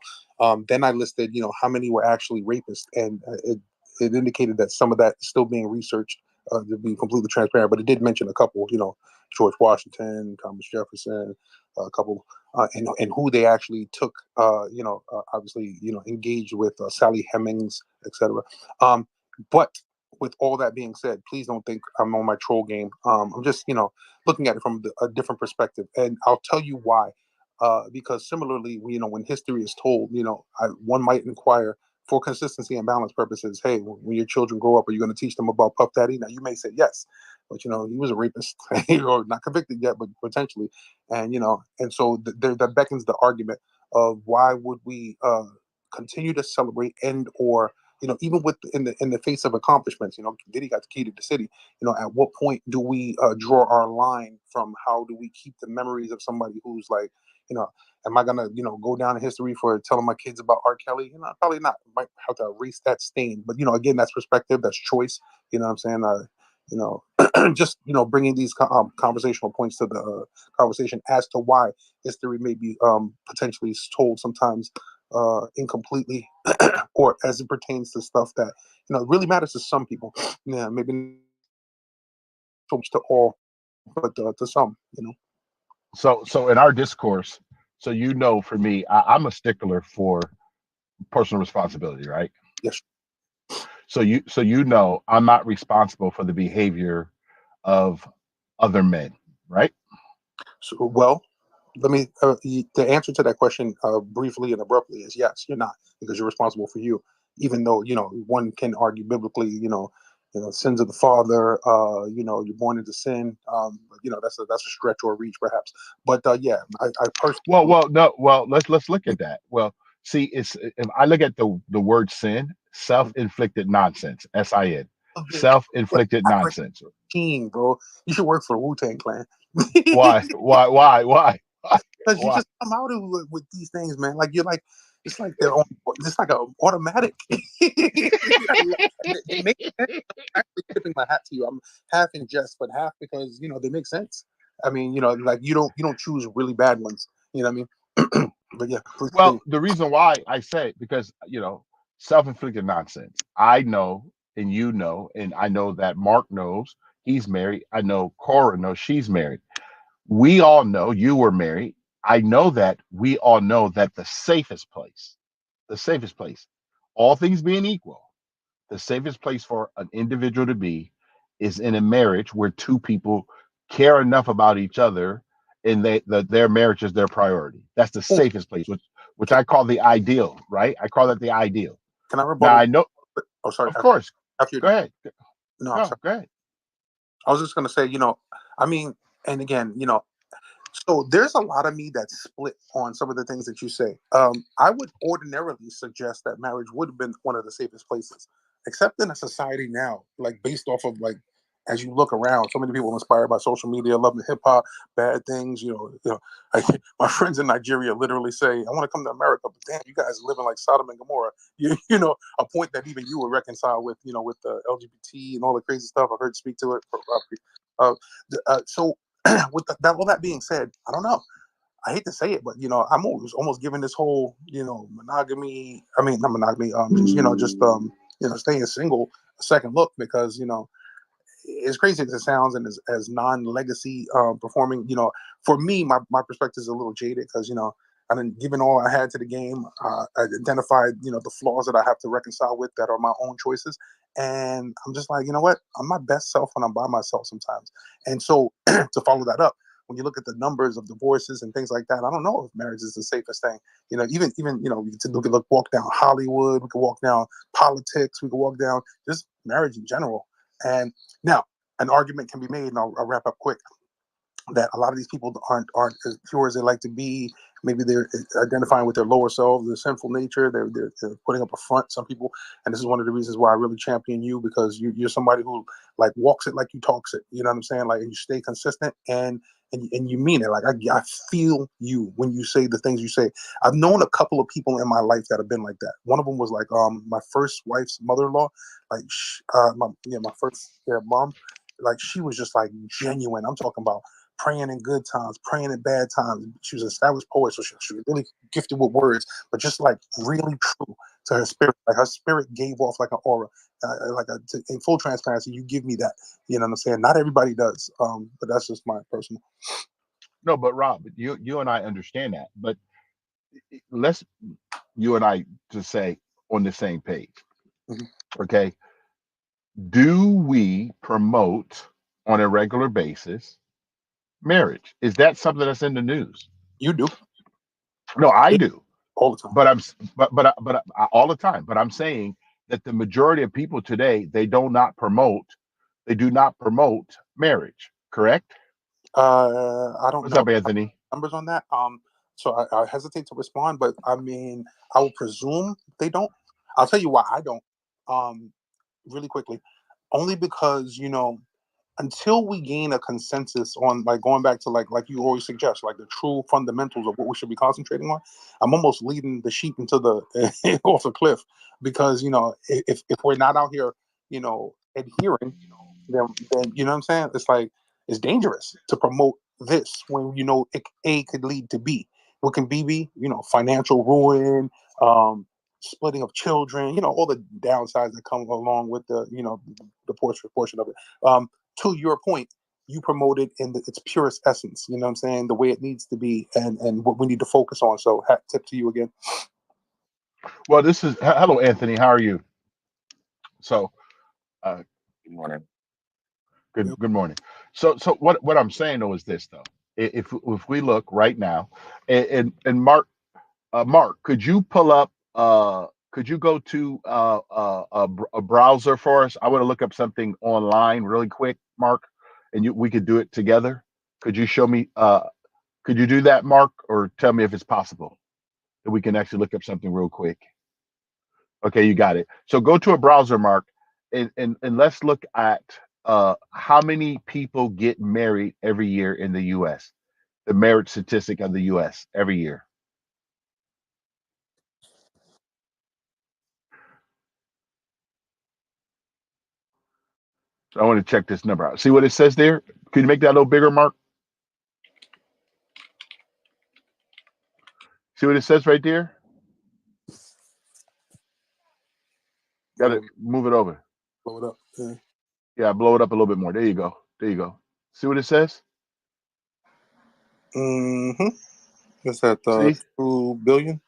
Then I listed, how many were actually rapists, and it indicated that some of that is still being researched, to be completely transparent. But it did mention a couple, George Washington, Thomas Jefferson, a couple, and who they actually took, obviously, engaged with Sally Hemings, etc. But with all that being said, please don't think I'm on my troll game. I'm just, looking at it from a different perspective, and I'll tell you why. Because similarly, when history is told, one might inquire for consistency and balance purposes. Hey, when your children grow up, are you going to teach them about Puff Daddy? Now, you may say yes, but he was a rapist, or not convicted yet, but potentially, and and so that beckons the argument of why would we continue to celebrate or even in the face of accomplishments, Diddy got the key to the city. At what point do we draw our line from how do we keep the memories of somebody who's like, am I gonna, go down in history for telling my kids about R. Kelly? Probably not. Might have to erase that stain. But again, that's perspective, that's choice. You know what I'm saying? Just bringing these conversational points to the conversation as to why history may be potentially told sometimes incompletely, or as it pertains to stuff that really matters to some people. Yeah, maybe so much to all, but to some. So in our discourse, for me, I'm a stickler for personal responsibility, right? Yes. So I'm not responsible for the behavior of other men, right? So, well, let me the answer to that question briefly and abruptly is yes, you're not, because you're responsible for you. Even though one can argue biblically, sins of the father, you're born into sin. That's a stretch or a reach perhaps. But yeah, I personally. Let's look at that. Well, see, if I look at the word sin, self-inflicted nonsense, SIN, self-inflicted nonsense. Team, bro, you should work for the Wu-Tang Clan. Why? Because you just come out with these things, man. Like you're like, it's like they're it's like an automatic. It makes sense. I'm actually tipping my hat to you. I'm half in jest, but half because they make sense. I mean, like you don't choose really bad ones. You know what I mean? But yeah. Well, the reason why I say it, because self-inflicted nonsense. I know, and and I know that Mark knows he's married. I know Cora knows she's married. We all know you were married. I know that we all know that the safest place, all things being equal, the safest place for an individual to be is in a marriage where two people care enough about each other and their marriage is their priority. That's the safest place, which I call the ideal, right? I call that the ideal. Can I rebuttal? Now I know. Oh, sorry. Of course. After go ahead. No, go ahead. I was just going to say, I mean, and again, So there's a lot of me that's split on some of the things that you say. I would ordinarily suggest that marriage would have been one of the safest places, except in a society now, like based off of like, as you look around, so many people inspired by social media, loving hip hop, bad things. I, my friends in Nigeria literally say, "I want to come to America," but damn, you guys are living like Sodom and Gomorrah. A point that even you would reconcile with, with the LGBT and all the crazy stuff. I've heard you speak to it. So all that being said, I don't know. I hate to say it, but I'm almost giving this whole monogamy. I mean, not monogamy. Staying single a second look, because as crazy as it sounds, and as non-legacy performing, for me, my perspective is a little jaded, because I've been given all I had to the game. I identified the flaws that I have to reconcile with that are my own choices, and I'm just like, you know what? I'm my best self when I'm by myself sometimes. And so to follow that up, when you look at the numbers of divorces and things like that, I don't know if marriage is the safest thing. Even we could walk down Hollywood, we could walk down politics, we could walk down just marriage in general. And now an argument can be made, and I'll wrap up quick, that a lot of these people aren't as pure as they like to be. Maybe they're identifying with their lower self, their sinful nature. They're putting up a front, some people. And this is one of the reasons why I really champion you, because you're somebody who like walks it like you talks it. You know what I'm saying? Like, and you stay consistent and you mean it. Like, I feel you when you say the things you say. I've known a couple of people in my life that have been like that. One of them was like my first wife's mother-in-law. Like my first mom. Like, she was just like genuine. I'm talking about praying in good times, praying in bad times. She was an established poet, so she was really gifted with words, but just like really true to her spirit. Like, her spirit gave off like an aura. In full transparency, you give me that. You know what I'm saying? Not everybody does, but that's just my personal. No, but Rob, you and I understand that. But let's you and I just say on the same page. Mm-hmm. Okay. Do we promote on a regular basis marriage? Is that something that's in the news? You do. No, I do all the time. But all the time. But I'm saying that the majority of people today, they do not promote marriage. Correct? I don't What's know up, Anthony? numbers on that. So I hesitate to respond, but I mean, I will presume they don't. I'll tell you why I don't. Really quickly, only because until we gain a consensus on, like, going back to like you always suggest, like the true fundamentals of what we should be concentrating on, I'm almost leading the sheep into the off the cliff, because if we're not out here adhering, then you know what I'm saying, it's like it's dangerous to promote this when A could lead to B. What can B be? Financial ruin, splitting of children, all the downsides that come along with the portion of it. To your point, you promote it in its purest essence, you know what I'm saying, the way it needs to be, and what we need to focus on. So hat tip to you again. Well, hello, Anthony. How are you? So, Good morning. Good morning. So what I'm saying though is this though. If we look right now, and Mark, could you pull up? Could you go to a browser for us? I want to look up something online really quick, Mark, and we could do it together. Could you show me? Could you do that, Mark, or tell me if it's possible that we can actually look up something real quick? Okay, you got it. So go to a browser, Mark, and let's look at how many people get married every year in the U.S. The marriage statistic of the U.S. every year. So I want to check this number out. See what it says there? Can you make that a little bigger, Mark? See what it says right there? Got to move it over. Blow it up. Yeah, blow it up a little bit more. There you go. There you go. See what it says? Mm-hmm. Is that 2 billion?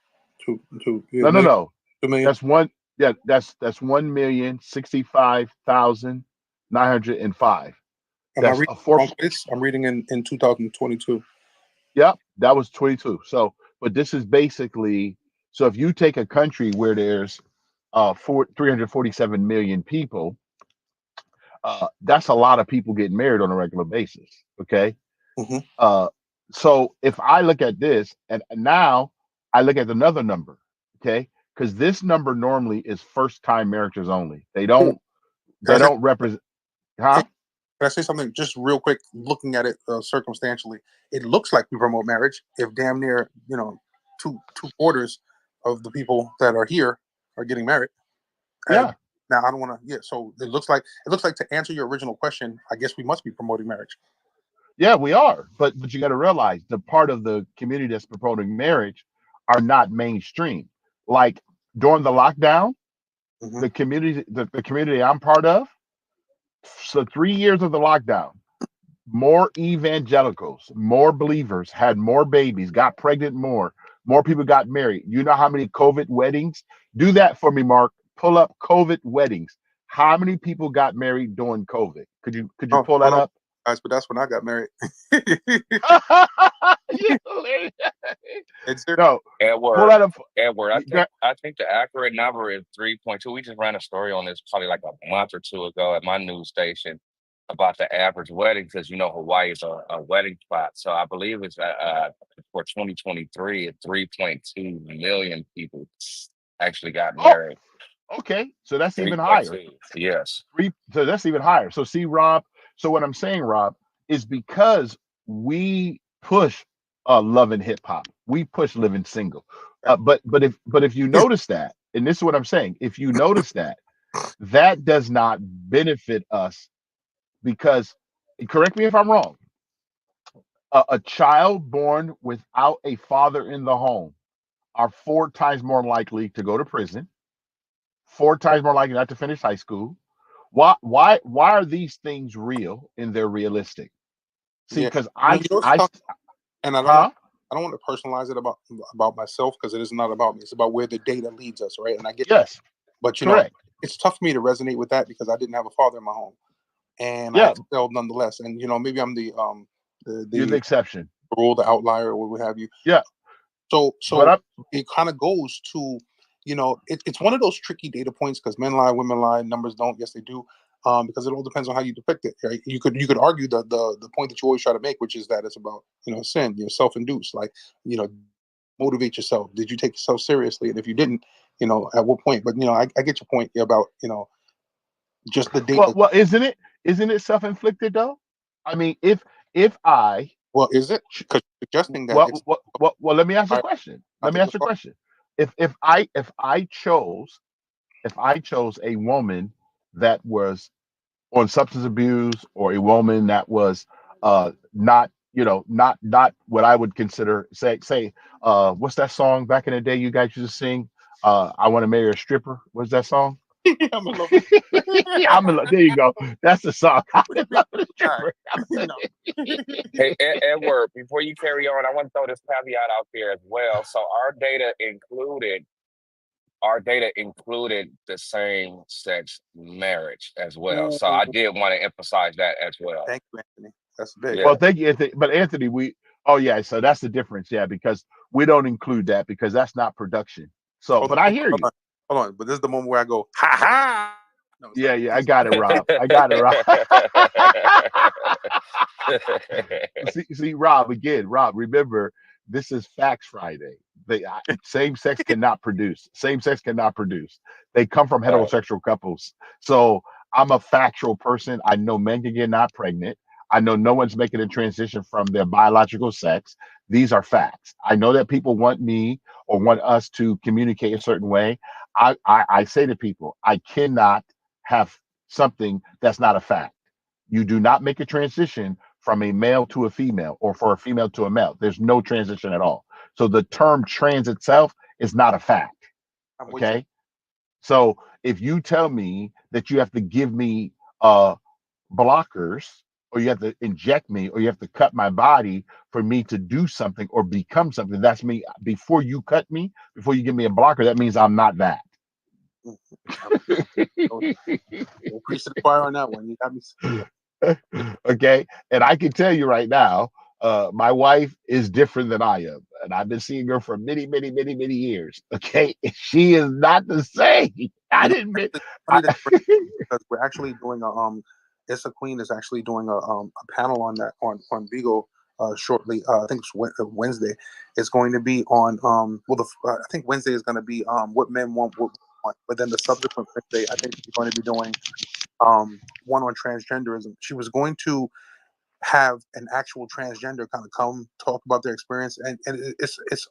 No. 2 million. That's one. Yeah, that's 1,065,905. Am I reading wrong place? I'm reading in 2022. Yep, that was 22. So, but this is basically, so if you take a country where there's 347 million people, that's a lot of people getting married on a regular basis. Okay. Mm-hmm. So if I look at this, and now I look at another number, okay, because this number normally is first time marriages only. They Can I say, don't represent, huh? can I say something just real quick? Looking at it circumstantially, it looks like we promote marriage if damn near two quarters of the people that are here are getting married. Yeah. Now I don't want to. Yeah, so it looks like to answer your original question, I guess we must be promoting marriage. Yeah, we are, but you got to realize the part of the community that's promoting marriage are not mainstream. Like during the lockdown, Mhm. the community I'm part of, so 3 years of the lockdown, more evangelicals, more believers had more babies, got pregnant more people got married. You know how many COVID weddings? Do that for me, Mark. Pull up COVID weddings. How many people got married during COVID? Could you Oh, pull that hold on, up? guys, but that's when I got married. It's No, pull Edward, that up. Edward, Yeah, I think the accurate number is 3.2. We just ran a story on this probably like a month or two ago at my news station about the average wedding because Hawaii is a wedding spot. So I believe it's for 2023, 3.2 million people actually got Oh, married. okay. So that's even higher. 3.2. Yes. So that's even higher. So see, Rob. So what I'm saying, Rob, is because we push love and hip hop, we push living single. But if you notice that, and this is what I'm saying, if you notice that does not benefit us because, correct me if I'm wrong, a child born without a father in the home are 4 times more likely to go to prison, 4 times more likely not to finish high school. Why are these things real and they're realistic? See, Yeah, because it's tough, and I huh? don't want to personalize it about myself because it is not about me. It's about where the data leads us, right? And I get that, Yes, but correct. it's tough for me to resonate with that because I didn't have a father in my home, and I Yeah, excelled nonetheless. And maybe I'm you're the the exception. rule, the outlier, or what have you. Yeah, So but it kind of goes to, it's one of those tricky data points because men lie, women lie, numbers don't. Yes, they do. Because it all depends on how you depict it. Right? You could argue the point that you always try to make, which is that it's about sin, self-induced, like motivate yourself. Did you take yourself seriously? And if you didn't, at what point? But I get your point about just the data. well, isn't it self-inflicted though? I mean, if I Well, is it? Because suggesting that it's well, let me ask a I question. I Let me think ask a question. If I chose a woman that was on substance abuse or a woman that was not not what I would consider say what's that song back in the day you guys used to sing, I want to marry a stripper, what's that song? I'm in love with There you go, that's the song. I'm what in do love with a you stripper. Hey, Edward, before you carry on, I want to throw this caveat out there as well. So our data included the same sex marriage as well. So I did want to emphasize that as well. Thank you, Anthony. That's big. Well, Yeah. thank you, Anthony. But Anthony, oh yeah, so that's the difference, yeah, because we don't include that because that's not production. So, Hold but on, I hear you. hold on. But this is the moment where I go, ha ha. No, Yeah, sorry. yeah, I got it, Rob. I got it, Rob. see, Rob, again, Rob, remember, this is Facts Friday. Same sex cannot produce. Same sex cannot produce. They come from Right. heterosexual couples. So I'm a factual person. I know men can get not pregnant. I know no one's making a transition from their biological sex. These are facts. I know that people want me or want us to communicate a certain way. I say to people, I cannot have something that's not a fact. You do not make a transition from a male to a female or for a female to a male. There's no transition at all. So the term trans itself is not a fact. I'm with you. Okay. So if you tell me that you have to give me blockers or you have to inject me or you have to cut my body for me to do something or become something, that's me. Before you cut me, before you give me a blocker, that means I'm not that. Don't preach to the choir on that one. You got me. Okay. And I can tell you right now, my wife is different than I am. And I've been seeing her for many, many, many, many years. Okay. She is not the same. Because we're actually doing Issa Queen is actually doing a panel on that on Vigo shortly. I think it's Wednesday. It's going to be on. I think Wednesday is going to be what men want, what women want. But then the subsequent Wednesday, I think she's going to be doing one on transgenderism. She was going to have an actual transgender kind of come talk about their experience, and it's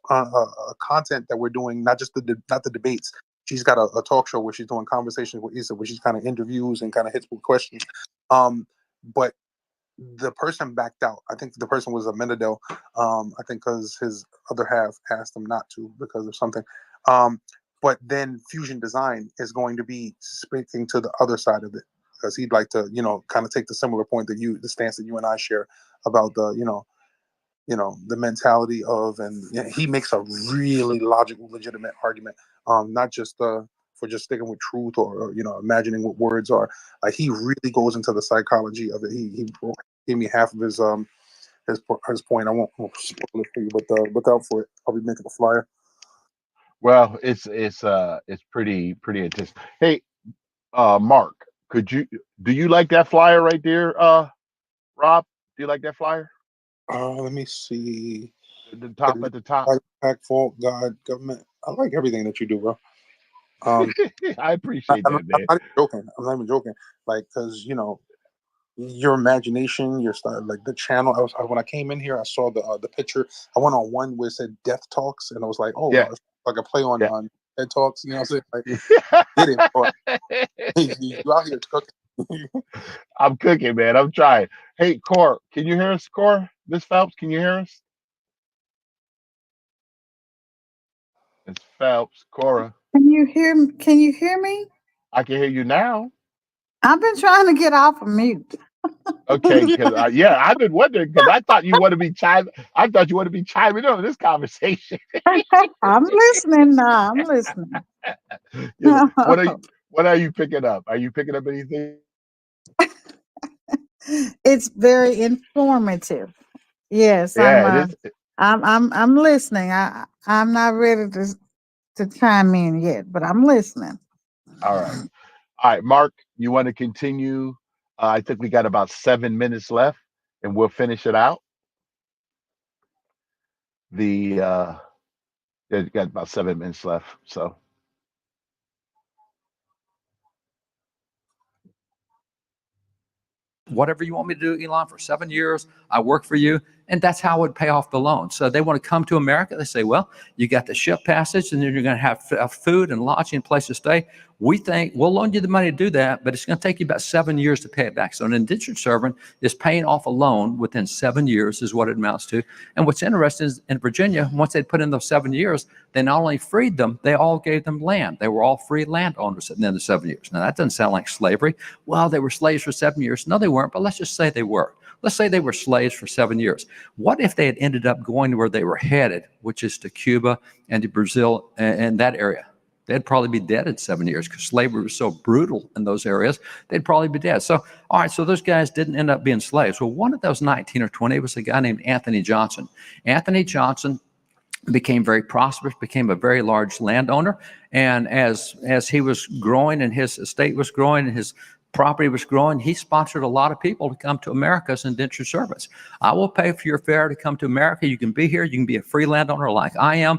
content that we're doing, not just not the debates. She's got a talk show where she's doing conversations with Issa, where she's kind of interviews and kind of hits with questions. But the person backed out. I think the person was a Menadel. I think because his other half asked him not to because of something. But then Fusion Design is going to be speaking to the other side of it, because he'd like to, kind of take the similar point that the stance that you and I share about the, the mentality of, and he makes a really logical, legitimate argument, not just for just sticking with truth or imagining what words are. He really goes into the psychology of it. He gave me half of his point. I won't spoil it for you, but look out for it. I'll be making a flyer. Well, it's pretty intense. Hey, Mark, do you like that flyer right there, Rob? Do you like that flyer? Let me see. At the top. Pack, fault, God, government. I like everything that you do, bro. I appreciate that, man. I'm not even joking. Like, because your imagination, your style, like the channel. When I came in here, I saw the picture. I went on one where it said Death Talks, and I was like, oh, yeah. Like a play on Dead Talks. You know what I'm saying? Like, get it, boy. You out here cooking. I'm cooking, man. I'm trying. Hey, Cor, can you hear us, Cor? Miss Phelps, can you hear us? It's Phelps, Cora. Can you hear me? I can hear you now. I've been trying to get off of mute. Okay, because I've been wondering, because I thought you want to be chiming. I thought you want to be chiming in on this conversation. I'm listening now. I'm listening. What are you picking up? Are you picking up anything? It's very informative. Yes, Yeah, it is. I'm listening. I'm not ready to chime in yet, but I'm listening. All right, Mark, you want to continue? I think we got about 7 minutes left, and we'll finish it out. You got about 7 minutes left, so. Whatever you want me to do, Elon, for 7 years, I work for you. And that's how I would pay off the loan. So they want to come to America. They say, well, you got the ship passage, and then you're going to have food and lodging and place to stay. We think we'll loan you the money to do that, but it's going to take you about 7 years to pay it back. So an indentured servant is paying off a loan within 7 years is what it amounts to. And what's interesting is in Virginia, once they put in those 7 years, they not only freed them, they all gave them land. They were all free landowners at the end of 7 years. Now, that doesn't sound like slavery. Well, they were slaves for 7 years. No, they weren't, but let's just say they were. Let's say they were slaves for 7 years. What if they had ended up going to where they were headed, which is to Cuba and to Brazil and that area? They'd probably be dead in 7 years because slavery was so brutal in those areas. They'd probably be dead. So, all right, so those guys didn't end up being slaves. Well, one of those 19 or 20 was a guy named Anthony Johnson. Anthony Johnson became very prosperous, became a very large landowner. And as he was growing and his estate was growing and his property was growing, he sponsored a lot of people to come to America as indentured servants. I will pay for your fare to come to America. You can be here. You can be a free landowner like I am.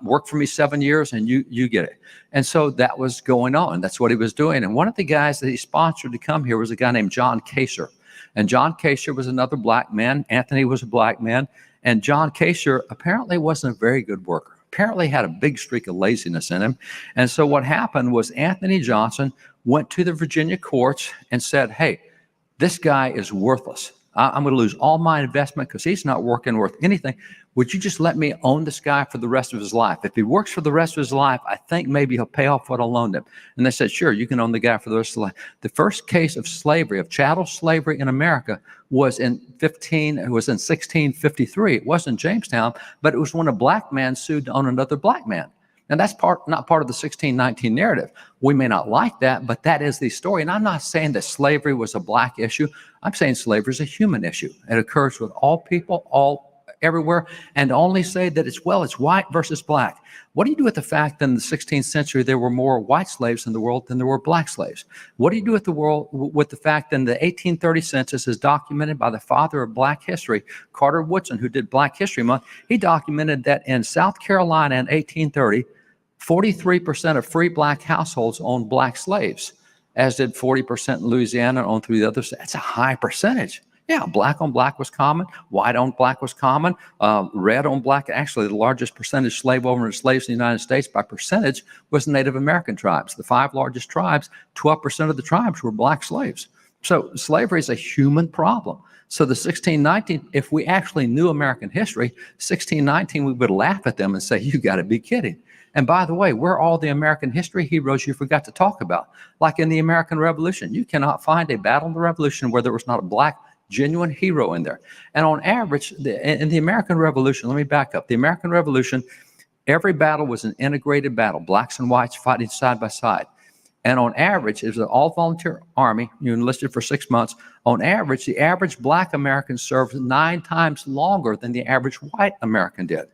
Work for me 7 years and you get it. And so that was going on. That's what he was doing. And one of the guys that he sponsored to come here was a guy named John Kaser. And John Kaser was another black man. Anthony was a black man. And John Kaser apparently wasn't a very good worker. Apparently had a big streak of laziness in him. And so what happened was Anthony Johnson went to the Virginia courts and said, hey, this guy is worthless. I'm going to lose all my investment because he's not working worth anything. Would you just let me own this guy for the rest of his life? If he works for the rest of his life, I think maybe he'll pay off what I loaned him. And they said, sure, you can own the guy for the rest of life. The first case of slavery, of chattel slavery in America was in 1653. It wasn't Jamestown, but it was when a black man sued to own another black man. And that's not part of the 1619 narrative. We may not like that, but that is the story. And I'm not saying that slavery was a black issue. I'm saying slavery is a human issue. It occurs with all people, everywhere, and only say that it's white versus black. What do you do with the fact that in the 16th century there were more white slaves in the world than there were black slaves? What do you do with the fact that in the 1830 census, as documented by the father of black history, Carter Woodson, who did Black History Month, he documented that in South Carolina in 1830, 43% of free black households owned black slaves, as did 40% in Louisiana and on through the others. That's a high percentage. Yeah, black on black was common, white on black was common, red on black. Actually, the largest percentage slave owner slaves in the United States by percentage was Native American tribes. The 5 largest tribes, 12% of the tribes were black slaves. So slavery is a human problem. So the 1619, if we actually knew American history, 1619, we would laugh at them and say, you got to be kidding. And by the way, where are all the American history heroes you forgot to talk about? Like in the American Revolution, you cannot find a battle in the Revolution where there was not a black genuine hero in there. And on average, in the American Revolution, let me back up. The American Revolution, every battle was an integrated battle, blacks and whites fighting side by side. And on average, it was an all-volunteer army. You enlisted for 6 months. On average, the average black American served 9 times longer than the average white American did.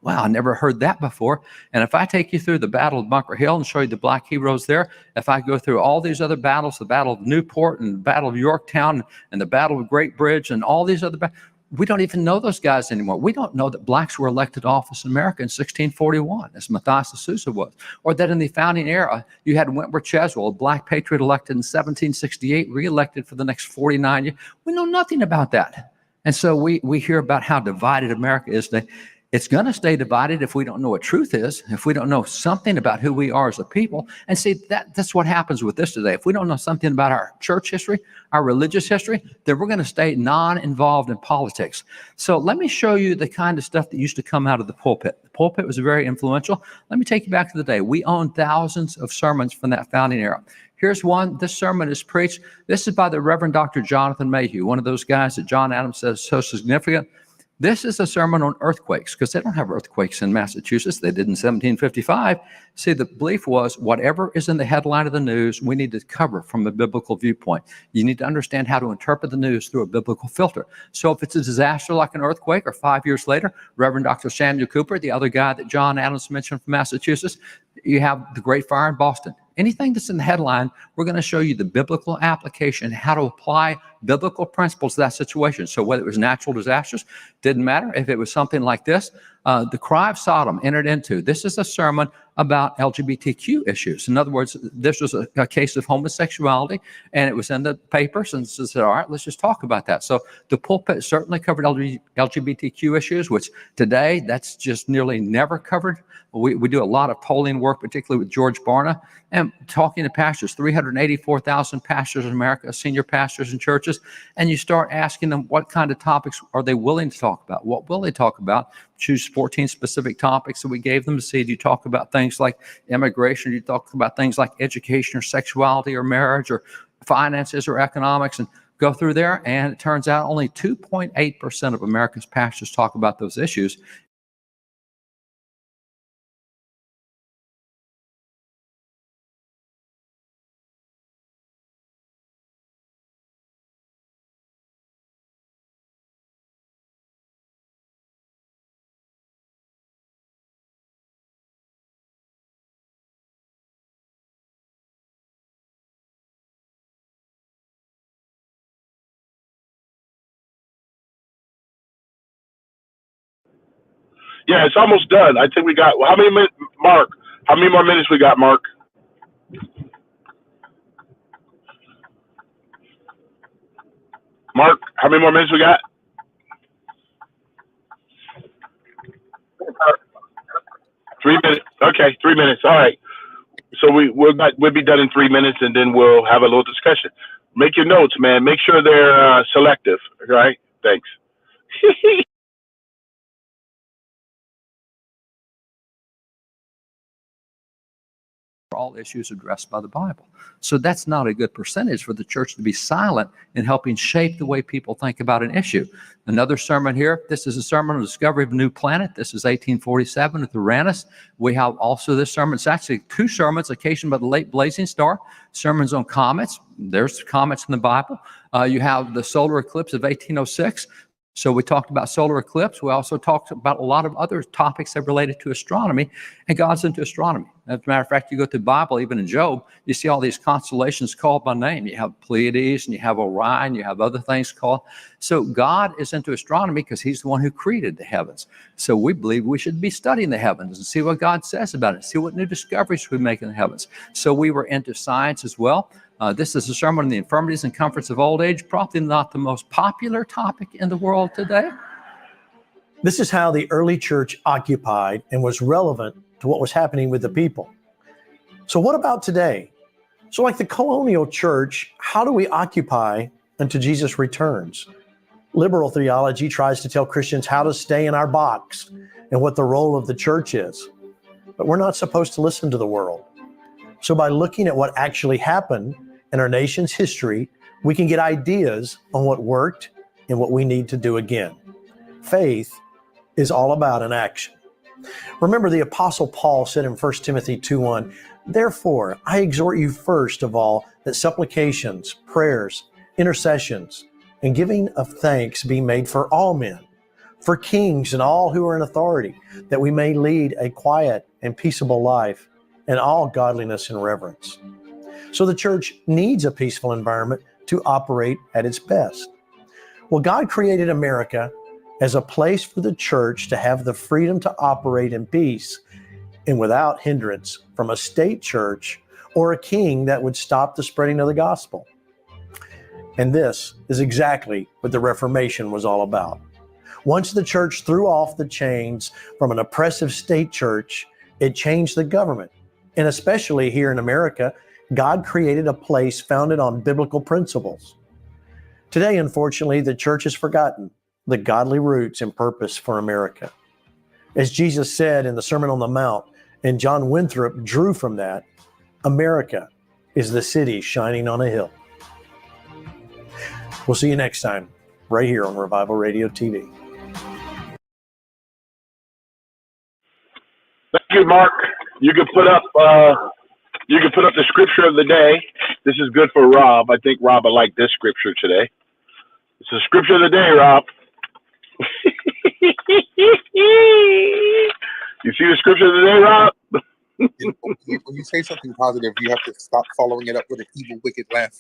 Wow, I never heard that before. And if I take you through the Battle of Bunker Hill and show you the black heroes there, if I go through all these other battles, the Battle of Newport and the Battle of Yorktown and the Battle of Great Bridge and all these other battles, we don't even know those guys anymore. We don't know that blacks were elected to office in America in 1641, as Matthias de Sousa was, or that in the founding era, you had Wentworth Cheswell, a black patriot elected in 1768, reelected for the next 49 years. We know nothing about that. And so we hear about how divided America is today. It's going to stay divided if we don't know what truth is, if we don't know something about who we are as a people. And see, that's what happens with this today. If we don't know something about our church history, our religious history, then we're going to stay non-involved in politics. So let me show you the kind of stuff that used to come out of the pulpit. The pulpit was very influential. Let me take you back to the day. We own thousands of sermons from that founding era. Here's one. This sermon is preached. This is by the Reverend Dr. Jonathan Mayhew, one of those guys that John Adams says is so significant. This is a sermon on earthquakes, because they don't have earthquakes in Massachusetts. They did in 1755. See, the belief was whatever is in the headline of the news, we need to cover from a biblical viewpoint. You need to understand how to interpret the news through a biblical filter. So if it's a disaster like an earthquake, or 5 years later, Reverend Dr. Samuel Cooper, the other guy that John Adams mentioned from Massachusetts, you have the Great Fire in Boston. Anything that's in the headline, we're going to show you the biblical application, how to apply biblical principles to that situation. So whether it was natural disasters, didn't matter. If it was something like this, the cry of Sodom entered into. This is a sermon about LGBTQ issues. In other words, this was a case of homosexuality, and it was in the papers, and so said, all right, let's just talk about that. So the pulpit certainly covered LGBTQ issues, which today, that's just nearly never covered. We do a lot of polling work, particularly with George Barna, and talking to pastors, 384,000 pastors in America, senior pastors in churches, and you start asking them what kind of topics are they willing to talk about? What will they talk about? Choose 14 specific topics that we gave them to see. Do you talk about things like immigration? Do you talk about things like education or sexuality or marriage or finances or economics? And go through there, and it turns out only 2.8% of America's pastors talk about those issues. Yeah, it's almost done. I think we got, how many minutes, Mark? How many more minutes we got, Mark? Mark, how many more minutes we got? 3 minutes. Okay, 3 minutes. All right. So we'll be done in 3 minutes, and then we'll have a little discussion. Make your notes, man. Make sure they're selective. Right? Thanks. All issues addressed by the Bible. So that's not a good percentage for the church to be silent in helping shape the way people think about an issue. Another sermon here. This is a sermon on the discovery of a new planet. This is 1847 with Uranus. We have also this sermon. It's actually 2 sermons occasioned by the late blazing star. Sermons on comets. There's comets in the Bible. You have the solar eclipse of 1806. So we talked about solar eclipse. We also talked about a lot of other topics that related to astronomy, and God's into astronomy. As a matter of fact, you go to the Bible, even in Job, you see all these constellations called by name. You have Pleiades and you have Orion, you have other things called. So God is into astronomy because he's the one who created the heavens. So we believe we should be studying the heavens and see what God says about it, see what new discoveries we make in the heavens. So we were into science as well. This is a sermon on the infirmities and comforts of old age, probably not the most popular topic in the world today. This is how the early church occupied and was relevant to what was happening with the people. So what about today? So like the colonial church, how do we occupy until Jesus returns? Liberal theology tries to tell Christians how to stay in our box and what the role of the church is. But we're not supposed to listen to the world. So by looking at what actually happened in our nation's history, we can get ideas on what worked and what we need to do again. Faith is all about an action. Remember, the Apostle Paul said in 1 Timothy 2:1, "Therefore, I exhort you first of all that supplications, prayers, intercessions, and giving of thanks be made for all men, for kings and all who are in authority, that we may lead a quiet and peaceable life in all godliness and reverence." So the church needs a peaceful environment to operate at its best. Well, God created America as a place for the church to have the freedom to operate in peace and without hindrance from a state church or a king that would stop the spreading of the gospel. And this is exactly what the Reformation was all about. Once the church threw off the chains from an oppressive state church, it changed the government. And especially here in America, God created a place founded on biblical principles. Today, unfortunately, the church has forgotten the godly roots and purpose for America. As Jesus said in the Sermon on the Mount, and John Winthrop drew from that, America is the city shining on a hill. We'll see you next time, right here on Revival Radio TV. Thank you, Mark. You can put up the scripture of the day. This is good for Rob. I think Rob will like this scripture today. It's the scripture of the day, Rob. You see the scripture of the day, Rob? When you say something positive, you have to stop following it up with an evil, wicked laugh.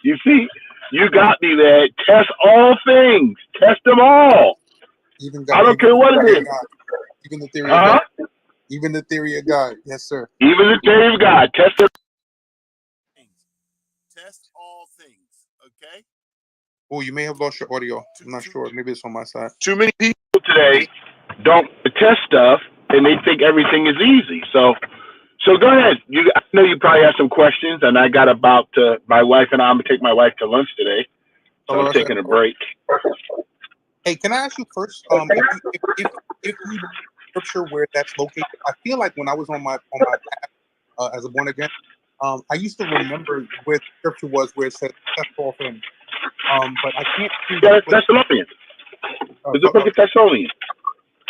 You see, you got me there. Test all things. Test them all. I don't care what it is. Even the theory of God. Even the theory of God. Yes, sir. Even the theory of God. Test them. Test all things. Okay. Oh, you may have lost your audio. I'm not sure. Maybe it's on my side. Too many people today don't test stuff, and they think everything is easy. So go ahead. I know you probably have some questions, and I got about my wife and I'm gonna take my wife to lunch today, so I'm taking a break. Hey, can I ask you first? If you scripture where that's located, I feel like when I was on my path as a born again, I used to remember where the scripture was, where it said test all things. But I can't see. Yeah, that's Thessalonians. It's the book of Thessalonians.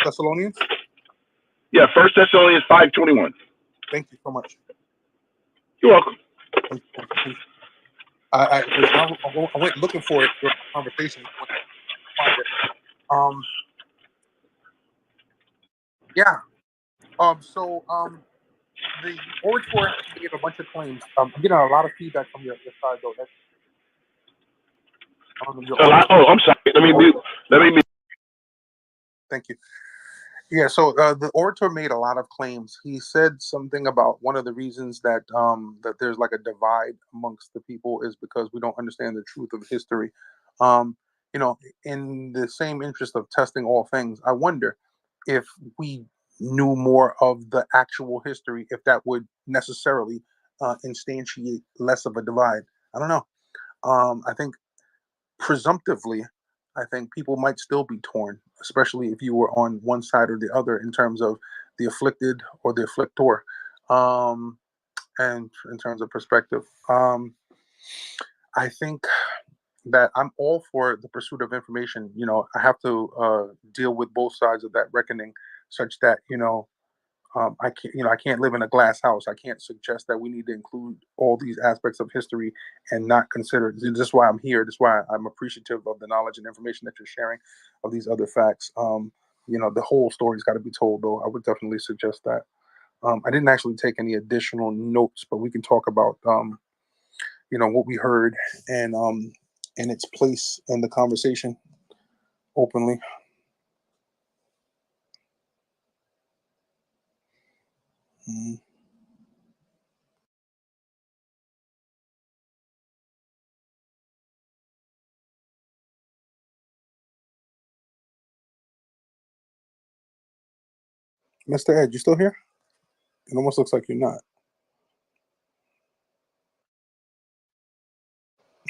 Thessalonians? Yeah, 1 Thessalonians 5:21. Thank you so much. You're welcome. I went looking for it for a conversation. Yeah. The orator made a bunch of claims. I'm getting a lot of feedback from your side, though. I'm sorry. Let me mute. Thank you. Yeah, so the orator made a lot of claims. He said something about one of the reasons that that there's like a divide amongst the people is because we don't understand the truth of history. In the same interest of testing all things, I wonder if we knew more of the actual history, if that would necessarily instantiate less of a divide. I don't know. I think presumptively, I think people might still be torn, especially if you were on one side or the other in terms of the afflicted or the afflictor, and in terms of perspective. I think that I'm all for the pursuit of information. I have to deal with both sides of that reckoning, such that I can't live in a glass house. I can't suggest that we need to include all these aspects of history and not consider. This is why I'm here. This is why I'm appreciative of the knowledge and information that you're sharing of these other facts. The whole story's got to be told, though. I would definitely suggest that. I didn't actually take any additional notes, but we can talk about what we heard and its place in the conversation openly. Mm. Mr. Ed, you still here? It almost looks like you're not.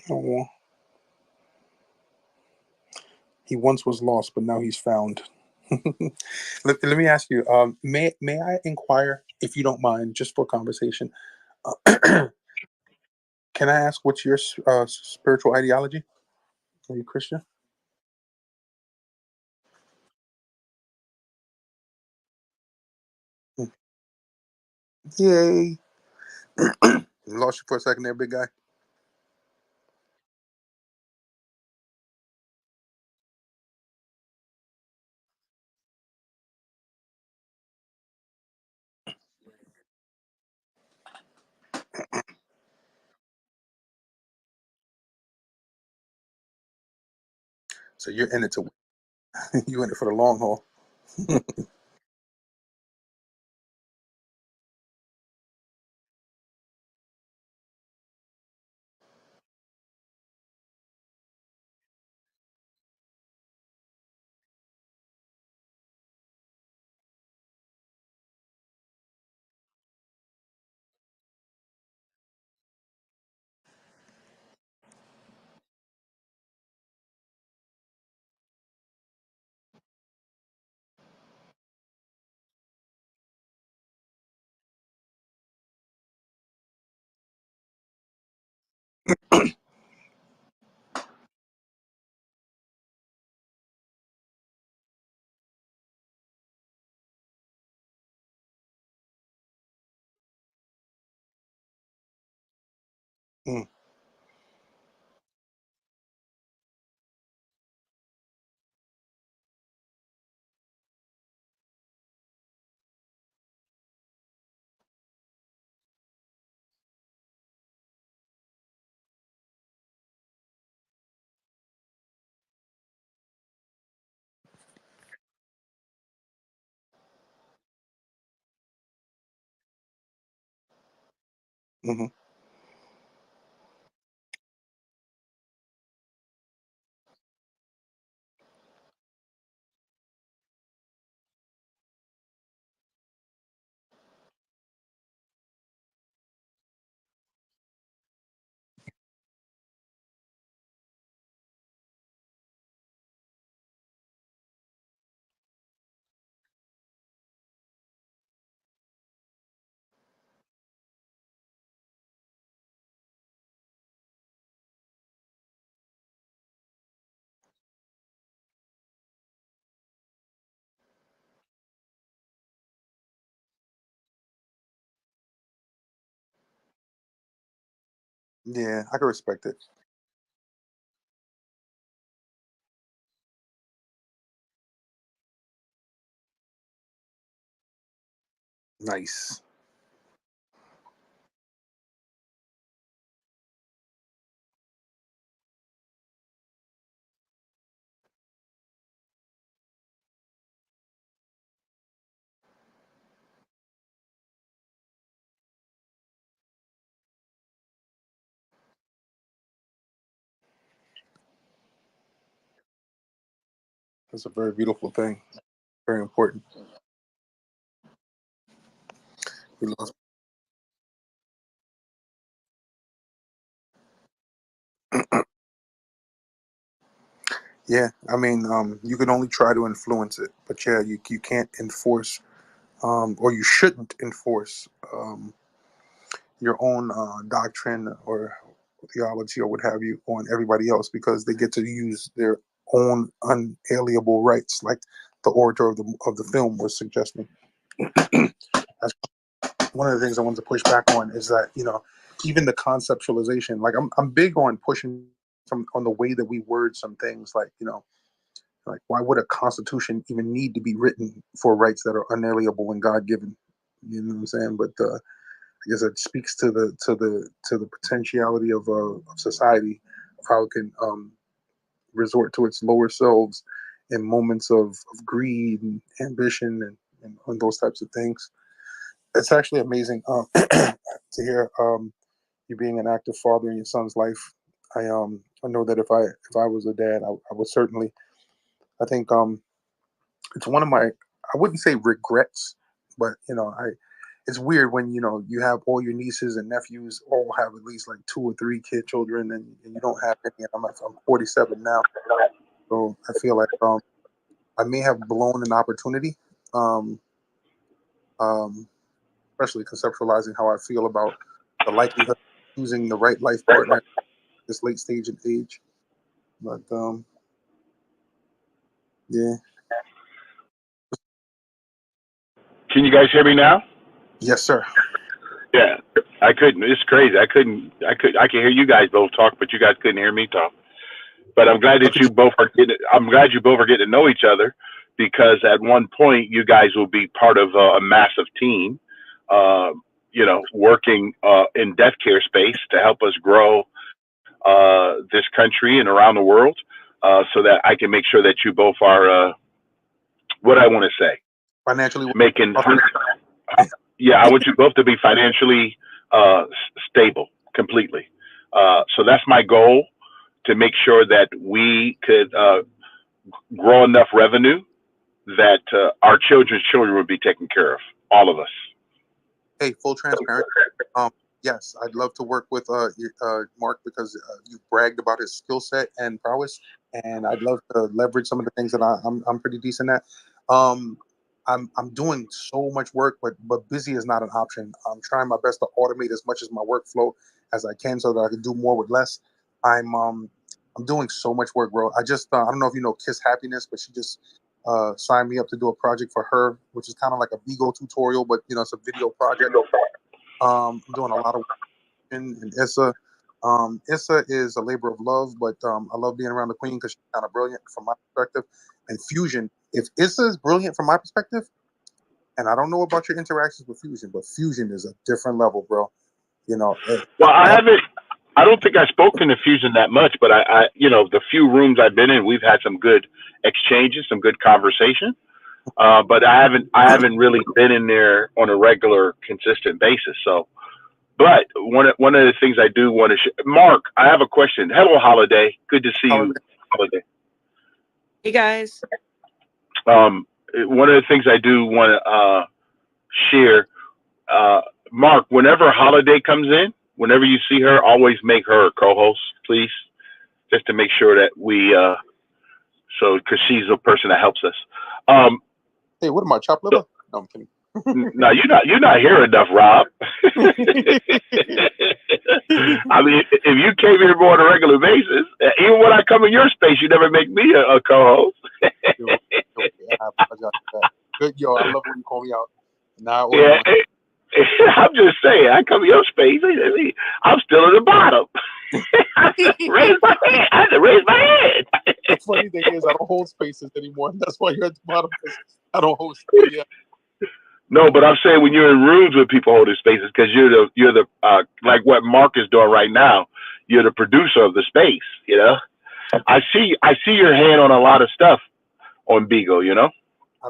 Oh, well. He once was lost, but now he's found. Let me ask you. May I inquire, if you don't mind, just for conversation? Can I ask what's your spiritual ideology? Are you Christian? Hmm. Yay! Lost you for a second there, big guy. So you're in it to you in it for the long haul. Mm, mhm, yeah, I can respect it. Nice. That's a very beautiful thing. Very important. We lost. Yeah, I mean, you can only try to influence it, but yeah, you can't enforce, or you shouldn't enforce your own doctrine or theology or what have you on everybody else, because they get to use their own unalienable rights, like the orator of the film was suggesting. That's one of the things I wanted to push back on is that, you know, even the conceptualization, like I'm big on pushing on the way that we word some things, like, you know, like why would a constitution even need to be written for rights that are unalienable and God given? You know what I'm saying? But I guess it speaks to the potentiality of society, of how it can resort to its lower selves in moments of greed and ambition and those types of things. It's actually amazing to hear you being an active father in your son's life. I know that if I was a dad, I would certainly. I think it's one of my, I wouldn't say regrets, but you know, it's weird when, you know, you have all your nieces and nephews all have at least like 2 or 3 children, and you don't have any. I'm 47 now, so I feel like I may have blown an opportunity, especially conceptualizing how I feel about the likelihood of choosing the right life partner at this late stage of age. But yeah. Can you guys hear me now? Yes, sir. Yeah, I couldn't. It's crazy. I can hear you guys both talk, but you guys couldn't hear me talk. But I'm glad that you both are getting. I'm glad you both are getting to know each other, because at one point you guys will be part of a massive team, you know, working in death care space to help us grow this country and around the world, so that I can make sure that you both are what I want to say, financially making. Yeah, I want you both to be financially stable completely. So that's my goal, to make sure that we could grow enough revenue that our children's children would be taken care of, all of us. Hey, full transparency. Yes, I'd love to work with Mark, because you bragged about his skill set and prowess, and I'd love to leverage some of the things that I'm pretty decent at. I'm doing so much work, but busy is not an option. I'm trying my best to automate as much as my workflow as I can, so that I can do more with less. I'm doing so much work, bro. I don't know if you know Kiss Happiness, but she just signed me up to do a project for her, which is kind of like a Beagle tutorial, but you know, it's a video project. I'm doing a lot of work in Issa. Issa is a labor of love, but I love being around the queen because she's kind of brilliant from my perspective. And Fusion, if Issa is brilliant from my perspective, and I don't know about your interactions with Fusion, but Fusion is a different level, bro. You know. Well, I don't think I've spoken to Fusion that much, but I you know, the few rooms I've been in, we've had some good exchanges, some good conversation. But I haven't really been in there on a regular, consistent basis. So, but one of the things I do want to Mark, I have a question. Hello, Holiday. Good to see you, Holiday. Hey guys. One of the things I do want to share, Mark, whenever Holiday comes in, whenever you see her, always make her a co-host, please, just to make sure that we, because she's the person that helps us. Hey, what am I, chopped liver? No, I'm kidding. No, you're not here enough, Rob. I mean, if you came here more on a regular basis, even when I come in your space, you never make me a co-host. Yo, I love when you call me out. Now, yeah, I'm just saying, I come in your space, I'm still at the bottom. I had to raise my hand. The funny thing is, I don't hold spaces anymore. That's why you're at the bottom. I don't host. Yeah. No, but I'm saying when you're in rooms with people holding spaces, because you're the like what Mark is doing right now. You're the producer of the space. You know, I see your hand on a lot of stuff on Beagle. You know,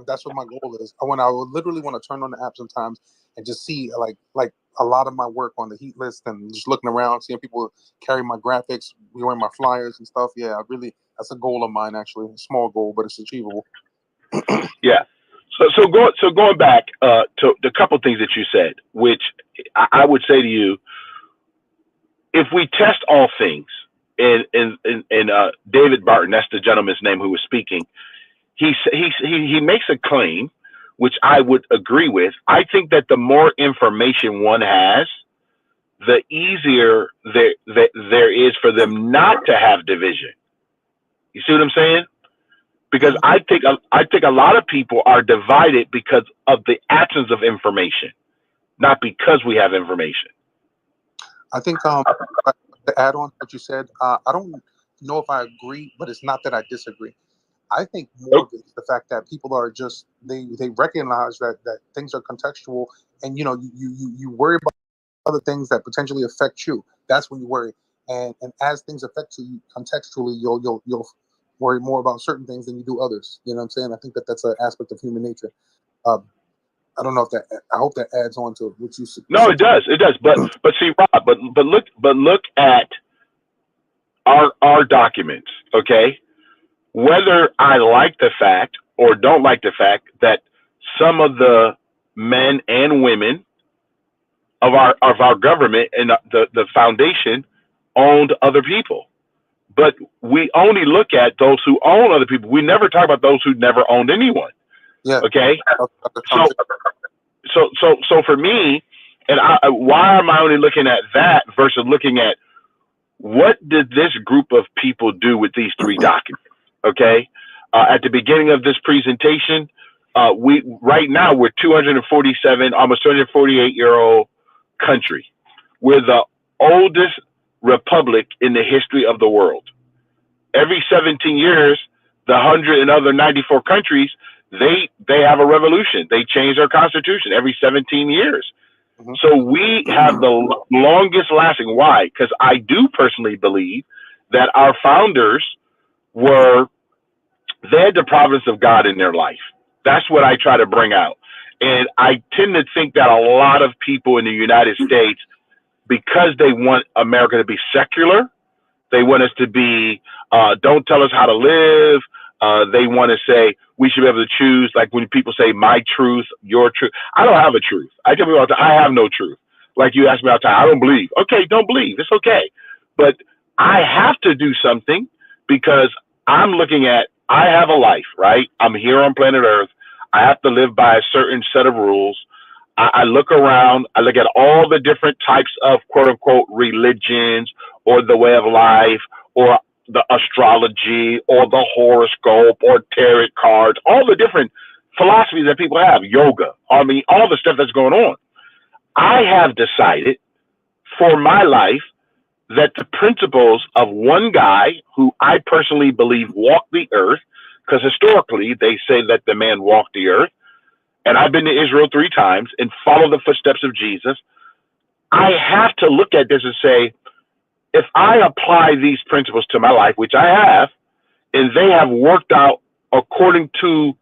that's what my goal is. I would literally want to turn on the app sometimes and just see like a lot of my work on the heat list, and just looking around, seeing people carry my graphics, wearing my flyers and stuff. Yeah, that's a goal of mine, actually. A small goal, but it's achievable. Yeah. So going back to the couple things that you said, which I would say to you, if we test all things, and David Barton, that's the gentleman's name who was speaking, he makes a claim, which I would agree with. I think that the more information one has, the easier there is for them not to have division. You see what I'm saying? because I think a lot of people are divided because of the absence of information, not because we have information. I think to add on what you said, I don't know if I agree, but it's not that I disagree. I think more of it's the fact that people are just they recognize that things are contextual, and you worry about other things that potentially affect you. That's when you worry, and as things affect you contextually, you'll worry more about certain things than you do others. You know what I'm saying? I think that's an aspect of human nature. I don't know if that. I hope that adds on to what you said. No, it does. It does. But see, Rob. But look at our documents. Okay, whether I like the fact or don't like the fact that some of the men and women of our government and the foundation owned other people, but we only look at those who own other people. We never talk about those who never owned anyone. Yeah. Okay. So for me, and why am I only looking at that versus looking at what did this group of people do with these three documents? Okay. At the beginning of this presentation, right now we're 247, almost 248-year-old country. We're the oldest republic in the history of the world. Every 17 years, the 100 and other 94 countries, they have a revolution. They change their constitution every 17 years. So we have the longest lasting. Why? Because I do personally believe that our founders they had the providence of God in their life. That's what I try to bring out. And I tend to think that a lot of people in the United States, because they want America to be secular, they want us to be, don't tell us how to live. They want to say we should be able to choose, like when people say my truth, your truth. I don't have a truth. I tell people all the time, I have no truth. Like you ask me all the time, I don't believe. Okay, don't believe. It's okay. But I have to do something because I'm looking at, I have a life, right? I'm here on planet Earth. I have to live by a certain set of rules. I look around, I look at all the different types of quote unquote religions or the way of life or the astrology or the horoscope or tarot cards, all the different philosophies that people have, yoga, I mean, all the stuff that's going on. I have decided for my life that the principles of one guy who I personally believe walked the earth, because historically they say that the man walked the earth, and I've been to Israel 3 times and followed the footsteps of Jesus. I have to look at this and say, if I apply these principles to my life, which I have, and they have worked out according to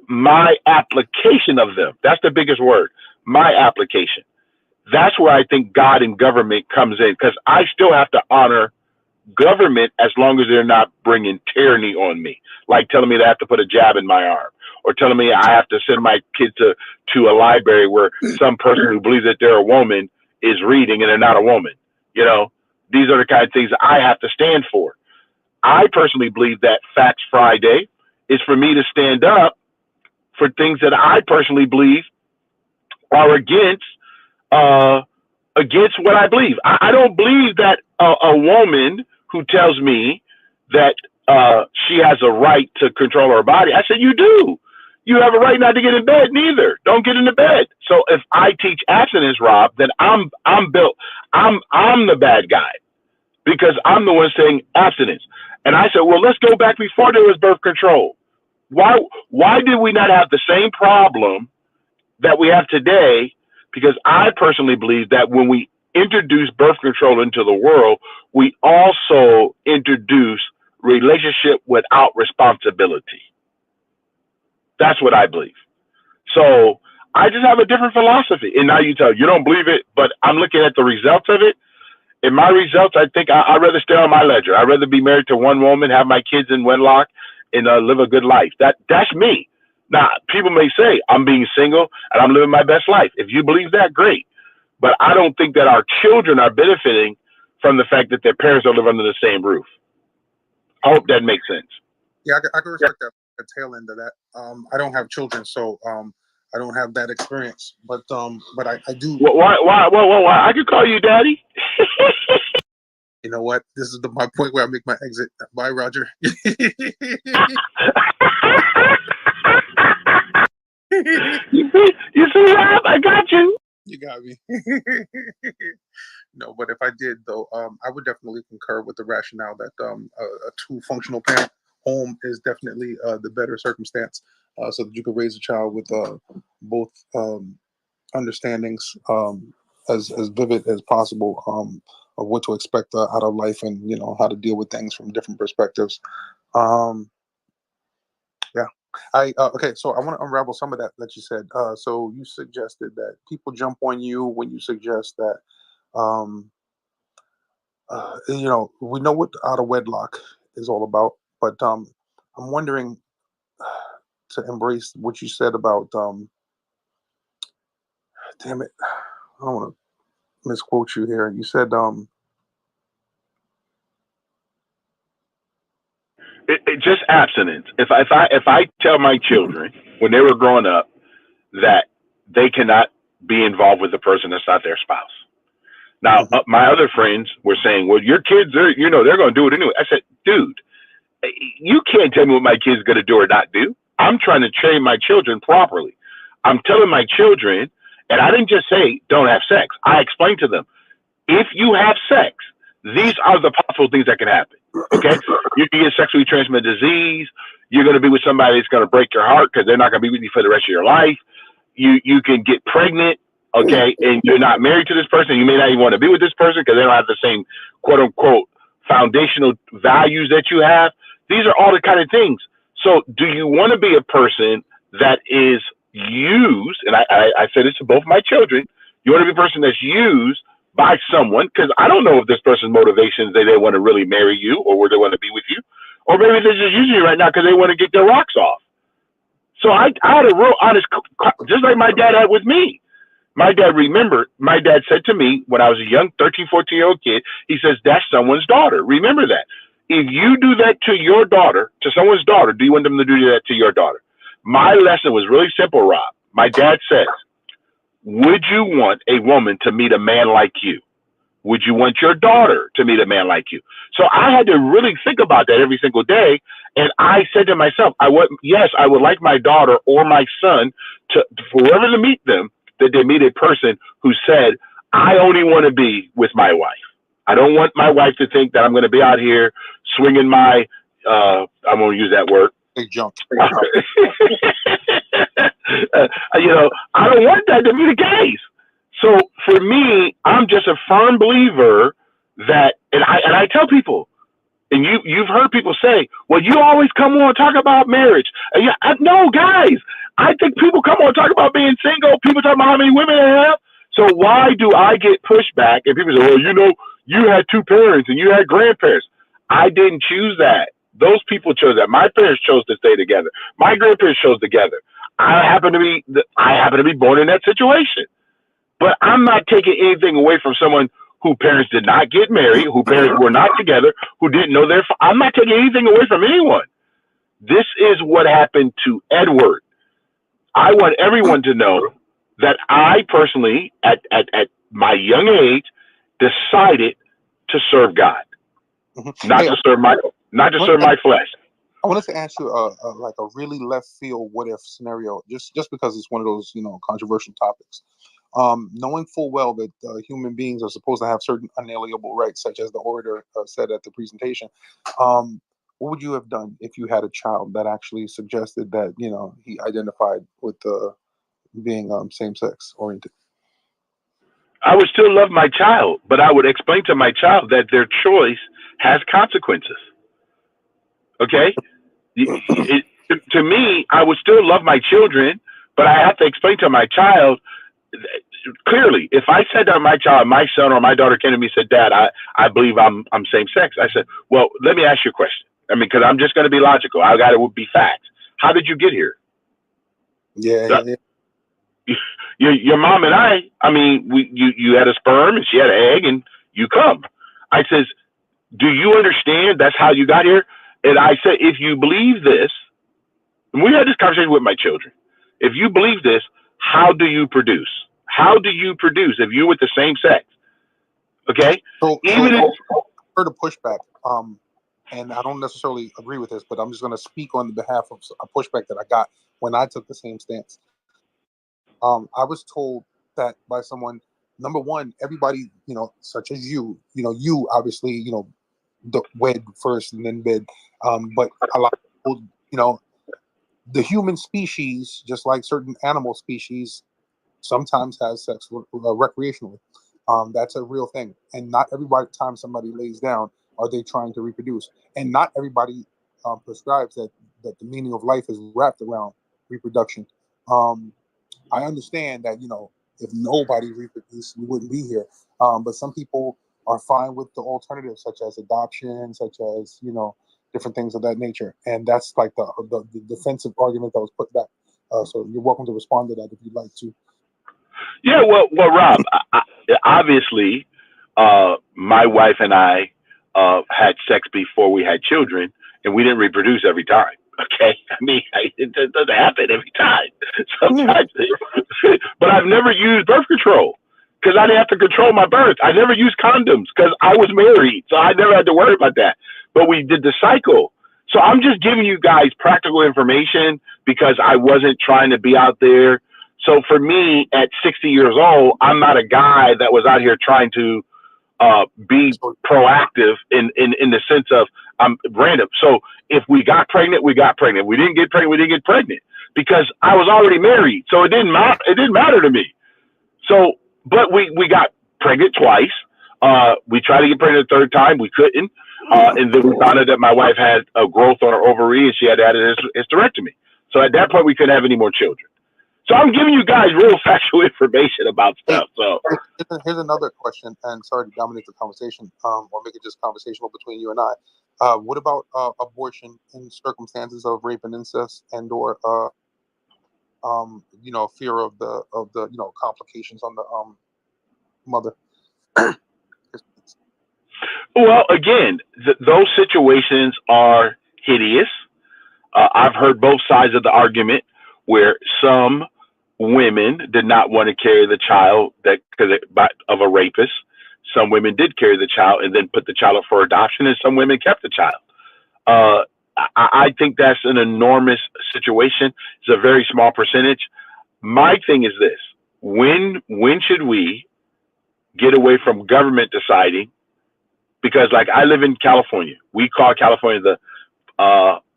my application of them, that's the biggest word, my application. That's where I think God and government comes in, because I still have to honor government as long as they're not bringing tyranny on me, like telling me that I have to put a jab in my arm, or telling me I have to send my kids to a library where some person who believes that they're a woman is reading and they're not a woman. You know, these are the kind of things I have to stand for. I personally believe that Facts Friday is for me to stand up for things that I personally believe are against what I believe. I don't believe that a woman who tells me that she has a right to control her body. I said, you do. You have a right not to get in bed neither. Don't get into bed. So if I teach abstinence, Rob, then I'm the bad guy, because I'm the one saying abstinence. And I said, well, let's go back before there was birth control. Why did we not have the same problem that we have today? Because I personally believe that when we introduce birth control into the world, we also introduce relationship without responsibility. That's what I believe. So I just have a different philosophy. And now you don't believe it, but I'm looking at the results of it. In my results, I think I'd rather stay on my ledger. I'd rather be married to one woman, have my kids in wedlock, and live a good life. That's me. Now, people may say I'm being single and I'm living my best life. If you believe that, great. But I don't think that our children are benefiting from the fact that their parents don't live under the same roof. I hope that makes sense. Yeah, I can respect that, the tail end of that. I don't have children, so I don't have that experience. But I do. Why? I could call you daddy. You know what? This is my point where I make my exit. Bye, Roger. You see, Rob, I got you. You got me. No, but if I did though, I would definitely concur with the rationale that a two functional parent home is definitely the better circumstance, so that you can raise a child with both understandings as vivid as possible of what to expect out of life, and how to deal with things from different perspectives. Um, yeah. Okay, so I want to unravel some of that you said. So you suggested that people jump on you when you suggest that, um, we know what out of wedlock is all about, but I'm wondering, to embrace what you said about, damn it, I don't want to misquote you here. You said, Just abstinence. If I tell my children when they were growing up that they cannot be involved with a person that's not their spouse. Now, my other friends were saying, "Well, your kids are, they're going to do it anyway." I said, "Dude, you can't tell me what my kid's going to do or not do. I'm trying to train my children properly. I'm telling my children, and I didn't just say don't have sex. I explained to them, if you have sex, these are the possible things that can happen. Okay, you can get sexually transmitted disease. You're going to be with somebody that's going to break your heart because they're not going to be with you for the rest of your life. You can get pregnant, okay, and you're not married to this person. You may not even want to be with this person because they don't have the same quote unquote foundational values that you have. These are all the kind of things. So do you want to be a person that is used? And I said this to both my children. You want to be a person that's used by someone, because I don't know if this person's motivations, they want to really marry you or where they want to be with you, or maybe they're just using you right now because they want to get their rocks off. So I had a real honest, just like my dad had with me. My dad said to me when I was a young 13, 14-year-old kid, he says, that's someone's daughter. Remember that. If you do that to your daughter, to someone's daughter, do you want them to do that to your daughter? My lesson was really simple, Rob. My dad says, would you want a woman to meet a man like you? Would you want your daughter to meet a man like you? So I had to really think about that every single day. And I said to myself, I would like my daughter or my son to, for whoever to meet them, that they meet a person who said, I only want to be with my wife. I don't want my wife to think that I'm going to be out here swinging my, I'm going to use that word. Big jump. I don't want that to be the case. So for me, I'm just a firm believer that, and I tell people, and you've heard people say, well, you always come on and talk about marriage. No, guys, I think people come on and talk about being single. People talk about how many women they have. So why do I get pushback? And people say, well, you had two parents and you had grandparents. I didn't choose that. Those people chose that. My parents chose to stay together. My grandparents chose together. I happen to be born in that situation. But I'm not taking anything away from someone whose parents did not get married, whose parents were not together, who didn't know I'm not taking anything away from anyone. This is what happened to Edward. I want everyone to know that I personally, at my young age, decided to serve God, not to serve my flesh. I wanted to ask you like a really left field what if scenario, just because it's one of those controversial topics. Knowing full well that human beings are supposed to have certain unalienable rights, such as the orator said at the presentation, what would you have done if you had a child that actually suggested that he identified with being same-sex oriented? I would still love my child, but I would explain to my child that their choice has consequences. Okay? To me, I would still love my children, but I have to explain to my child clearly. If I said to my child, my son or my daughter came to me and said, Dad, I believe I'm same sex. I said, well, let me ask you a question. I mean, because I'm just going to be logical. I got to be facts. How did you get here? Yeah. Your mom and I mean, you had a sperm and she had an egg and you come. I says, do you understand that's how you got here? And I said, if you believe this, and we had this conversation with my children, if you believe this, how do you produce? How do you produce if you're with the same sex? Okay? So I heard a pushback, and I don't necessarily agree with this, but I'm just going to speak on the behalf of a pushback that I got when I took the same stance. I was told that by someone. Number one, everybody, such as you, you obviously, wed first and then bid. But a lot of people, the human species, just like certain animal species, sometimes has sex recreationally. That's a real thing. And not everybody, time somebody lays down, are they trying to reproduce. And not everybody prescribes that the meaning of life is wrapped around reproduction. I understand that, if nobody reproduced, we wouldn't be here. But some people are fine with the alternatives, such as adoption, such as, different things of that nature. And that's like the defensive argument that was put back. So you're welcome to respond to that if you'd like to. Yeah, well, Rob, obviously, my wife and I had sex before we had children, and we didn't reproduce every time. Okay, I mean, it doesn't happen every time. Sometimes, but I've never used birth control because I didn't have to control my birth. I never used condoms because I was married, so I never had to worry about that. But we did the cycle. So I'm just giving you guys practical information because I wasn't trying to be out there. So for me, at 60 years old, I'm not a guy that was out here trying to be proactive in the sense of I'm random. So if we got pregnant, we got pregnant. We didn't get pregnant, we didn't get pregnant because I was already married. So it didn't matter. It didn't matter to me. So, but we got pregnant twice. We tried to get pregnant a third time. We couldn't. And then we found out that my wife had a growth on her ovary and she had to have a hysterectomy. So at that point, we couldn't have any more children. So I'm giving you guys real factual information about stuff. So here's another question, and sorry to dominate the conversation, or make it just conversational between you and I. What about abortion in circumstances of rape and incest, and/or fear of the complications on the mother? Well, again, those situations are hideous. I've heard both sides of the argument where some women did not want to carry the child of a rapist. Some women did carry the child and then put the child up for adoption, and some women kept the child. I think that's an enormous situation. It's a very small percentage. My thing is this: when should we get away from government deciding? Because, like, I live in California. We call California the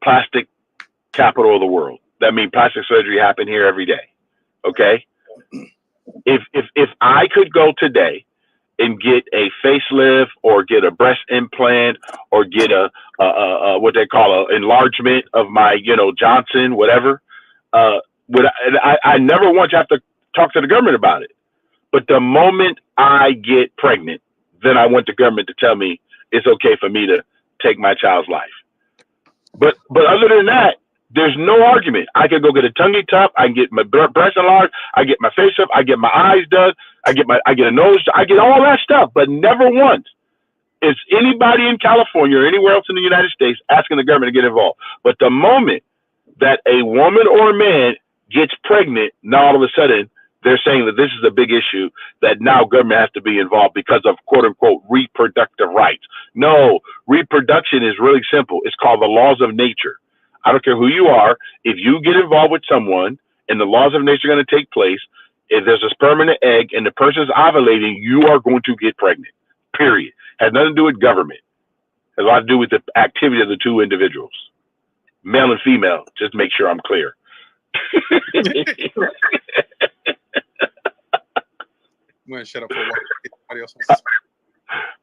plastic capital of the world. That means plastic surgery happen here every day. Okay. If I could go today and get a facelift or get a breast implant or get a what they call an enlargement of my, Johnson, whatever, I never want to have to talk to the government about it. But the moment I get pregnant, then I want the government to tell me it's okay for me to take my child's life. But other than that, there's no argument. I could go get a tummy tuck. I can get my breast enlarged. I get my face up. I get my eyes done. I get a nose. I get all that stuff. But never once is anybody in California or anywhere else in the United States asking the government to get involved. But the moment that a woman or a man gets pregnant, now all of a sudden they're saying that this is a big issue, that now government has to be involved because of quote unquote reproductive rights. No, reproduction is really simple. It's called the laws of nature. I don't care who you are. If you get involved with someone and the laws of nature are going to take place, if there's a sperm and an egg and the person's ovulating, you are going to get pregnant, period. Has nothing to do with government. Has a lot to do with the activity of the two individuals, male and female, just to make sure I'm clear. I'm going to shut up for a while. Anybody else wants to speak?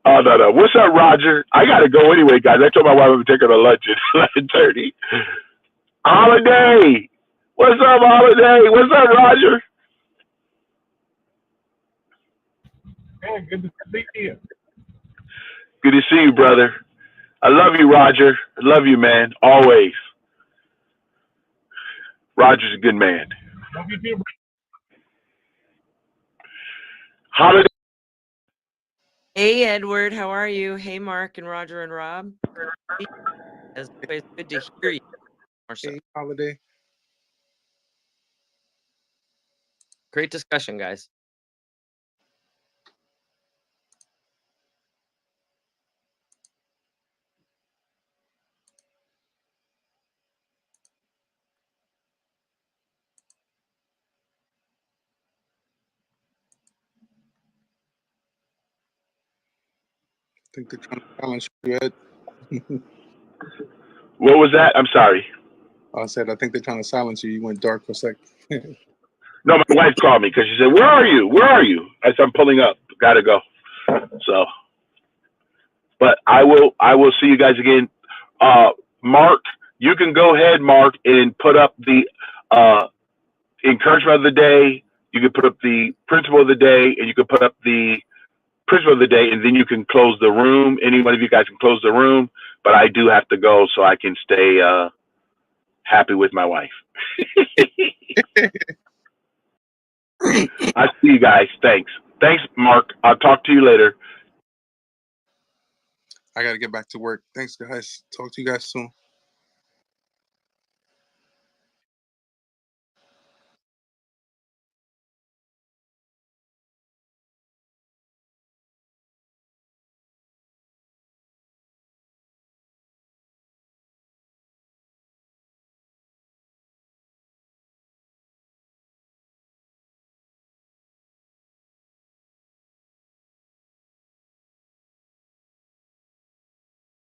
Oh, no. What's up, Roger? I got to go anyway, guys. I told my wife I would take her to lunch at 11:30. Holiday. What's up, Holiday? What's up, Roger? Man, good to see you. Good to see you, brother. I love you, Roger. I love you, man. Always. Roger's a good man. Love you too, Holiday. Hey, Edward, how are you? Hey, Mark and Roger and Rob. It's good to hear you. Hey, Holiday. Great discussion, guys. think they're trying to silence you, Ed. What was that? I'm sorry. I said, I think they're trying to silence you. You went dark for a sec. No, my wife called me because she said, "Where are you? Where are you?" I said, "I'm pulling up. Gotta go." So, but I will see you guys again. Mark, you can go ahead, Mark, and put up the encouragement of the day. You can put up the principle of the day, and you can put up the principle of the day, and then you can close the room. Any one of you guys can close the room, but I do have to go so I can stay happy with my wife. I see you guys. Thanks, Mark. I'll talk to you later. I got to get back to work. Thanks, guys. Talk to you guys soon.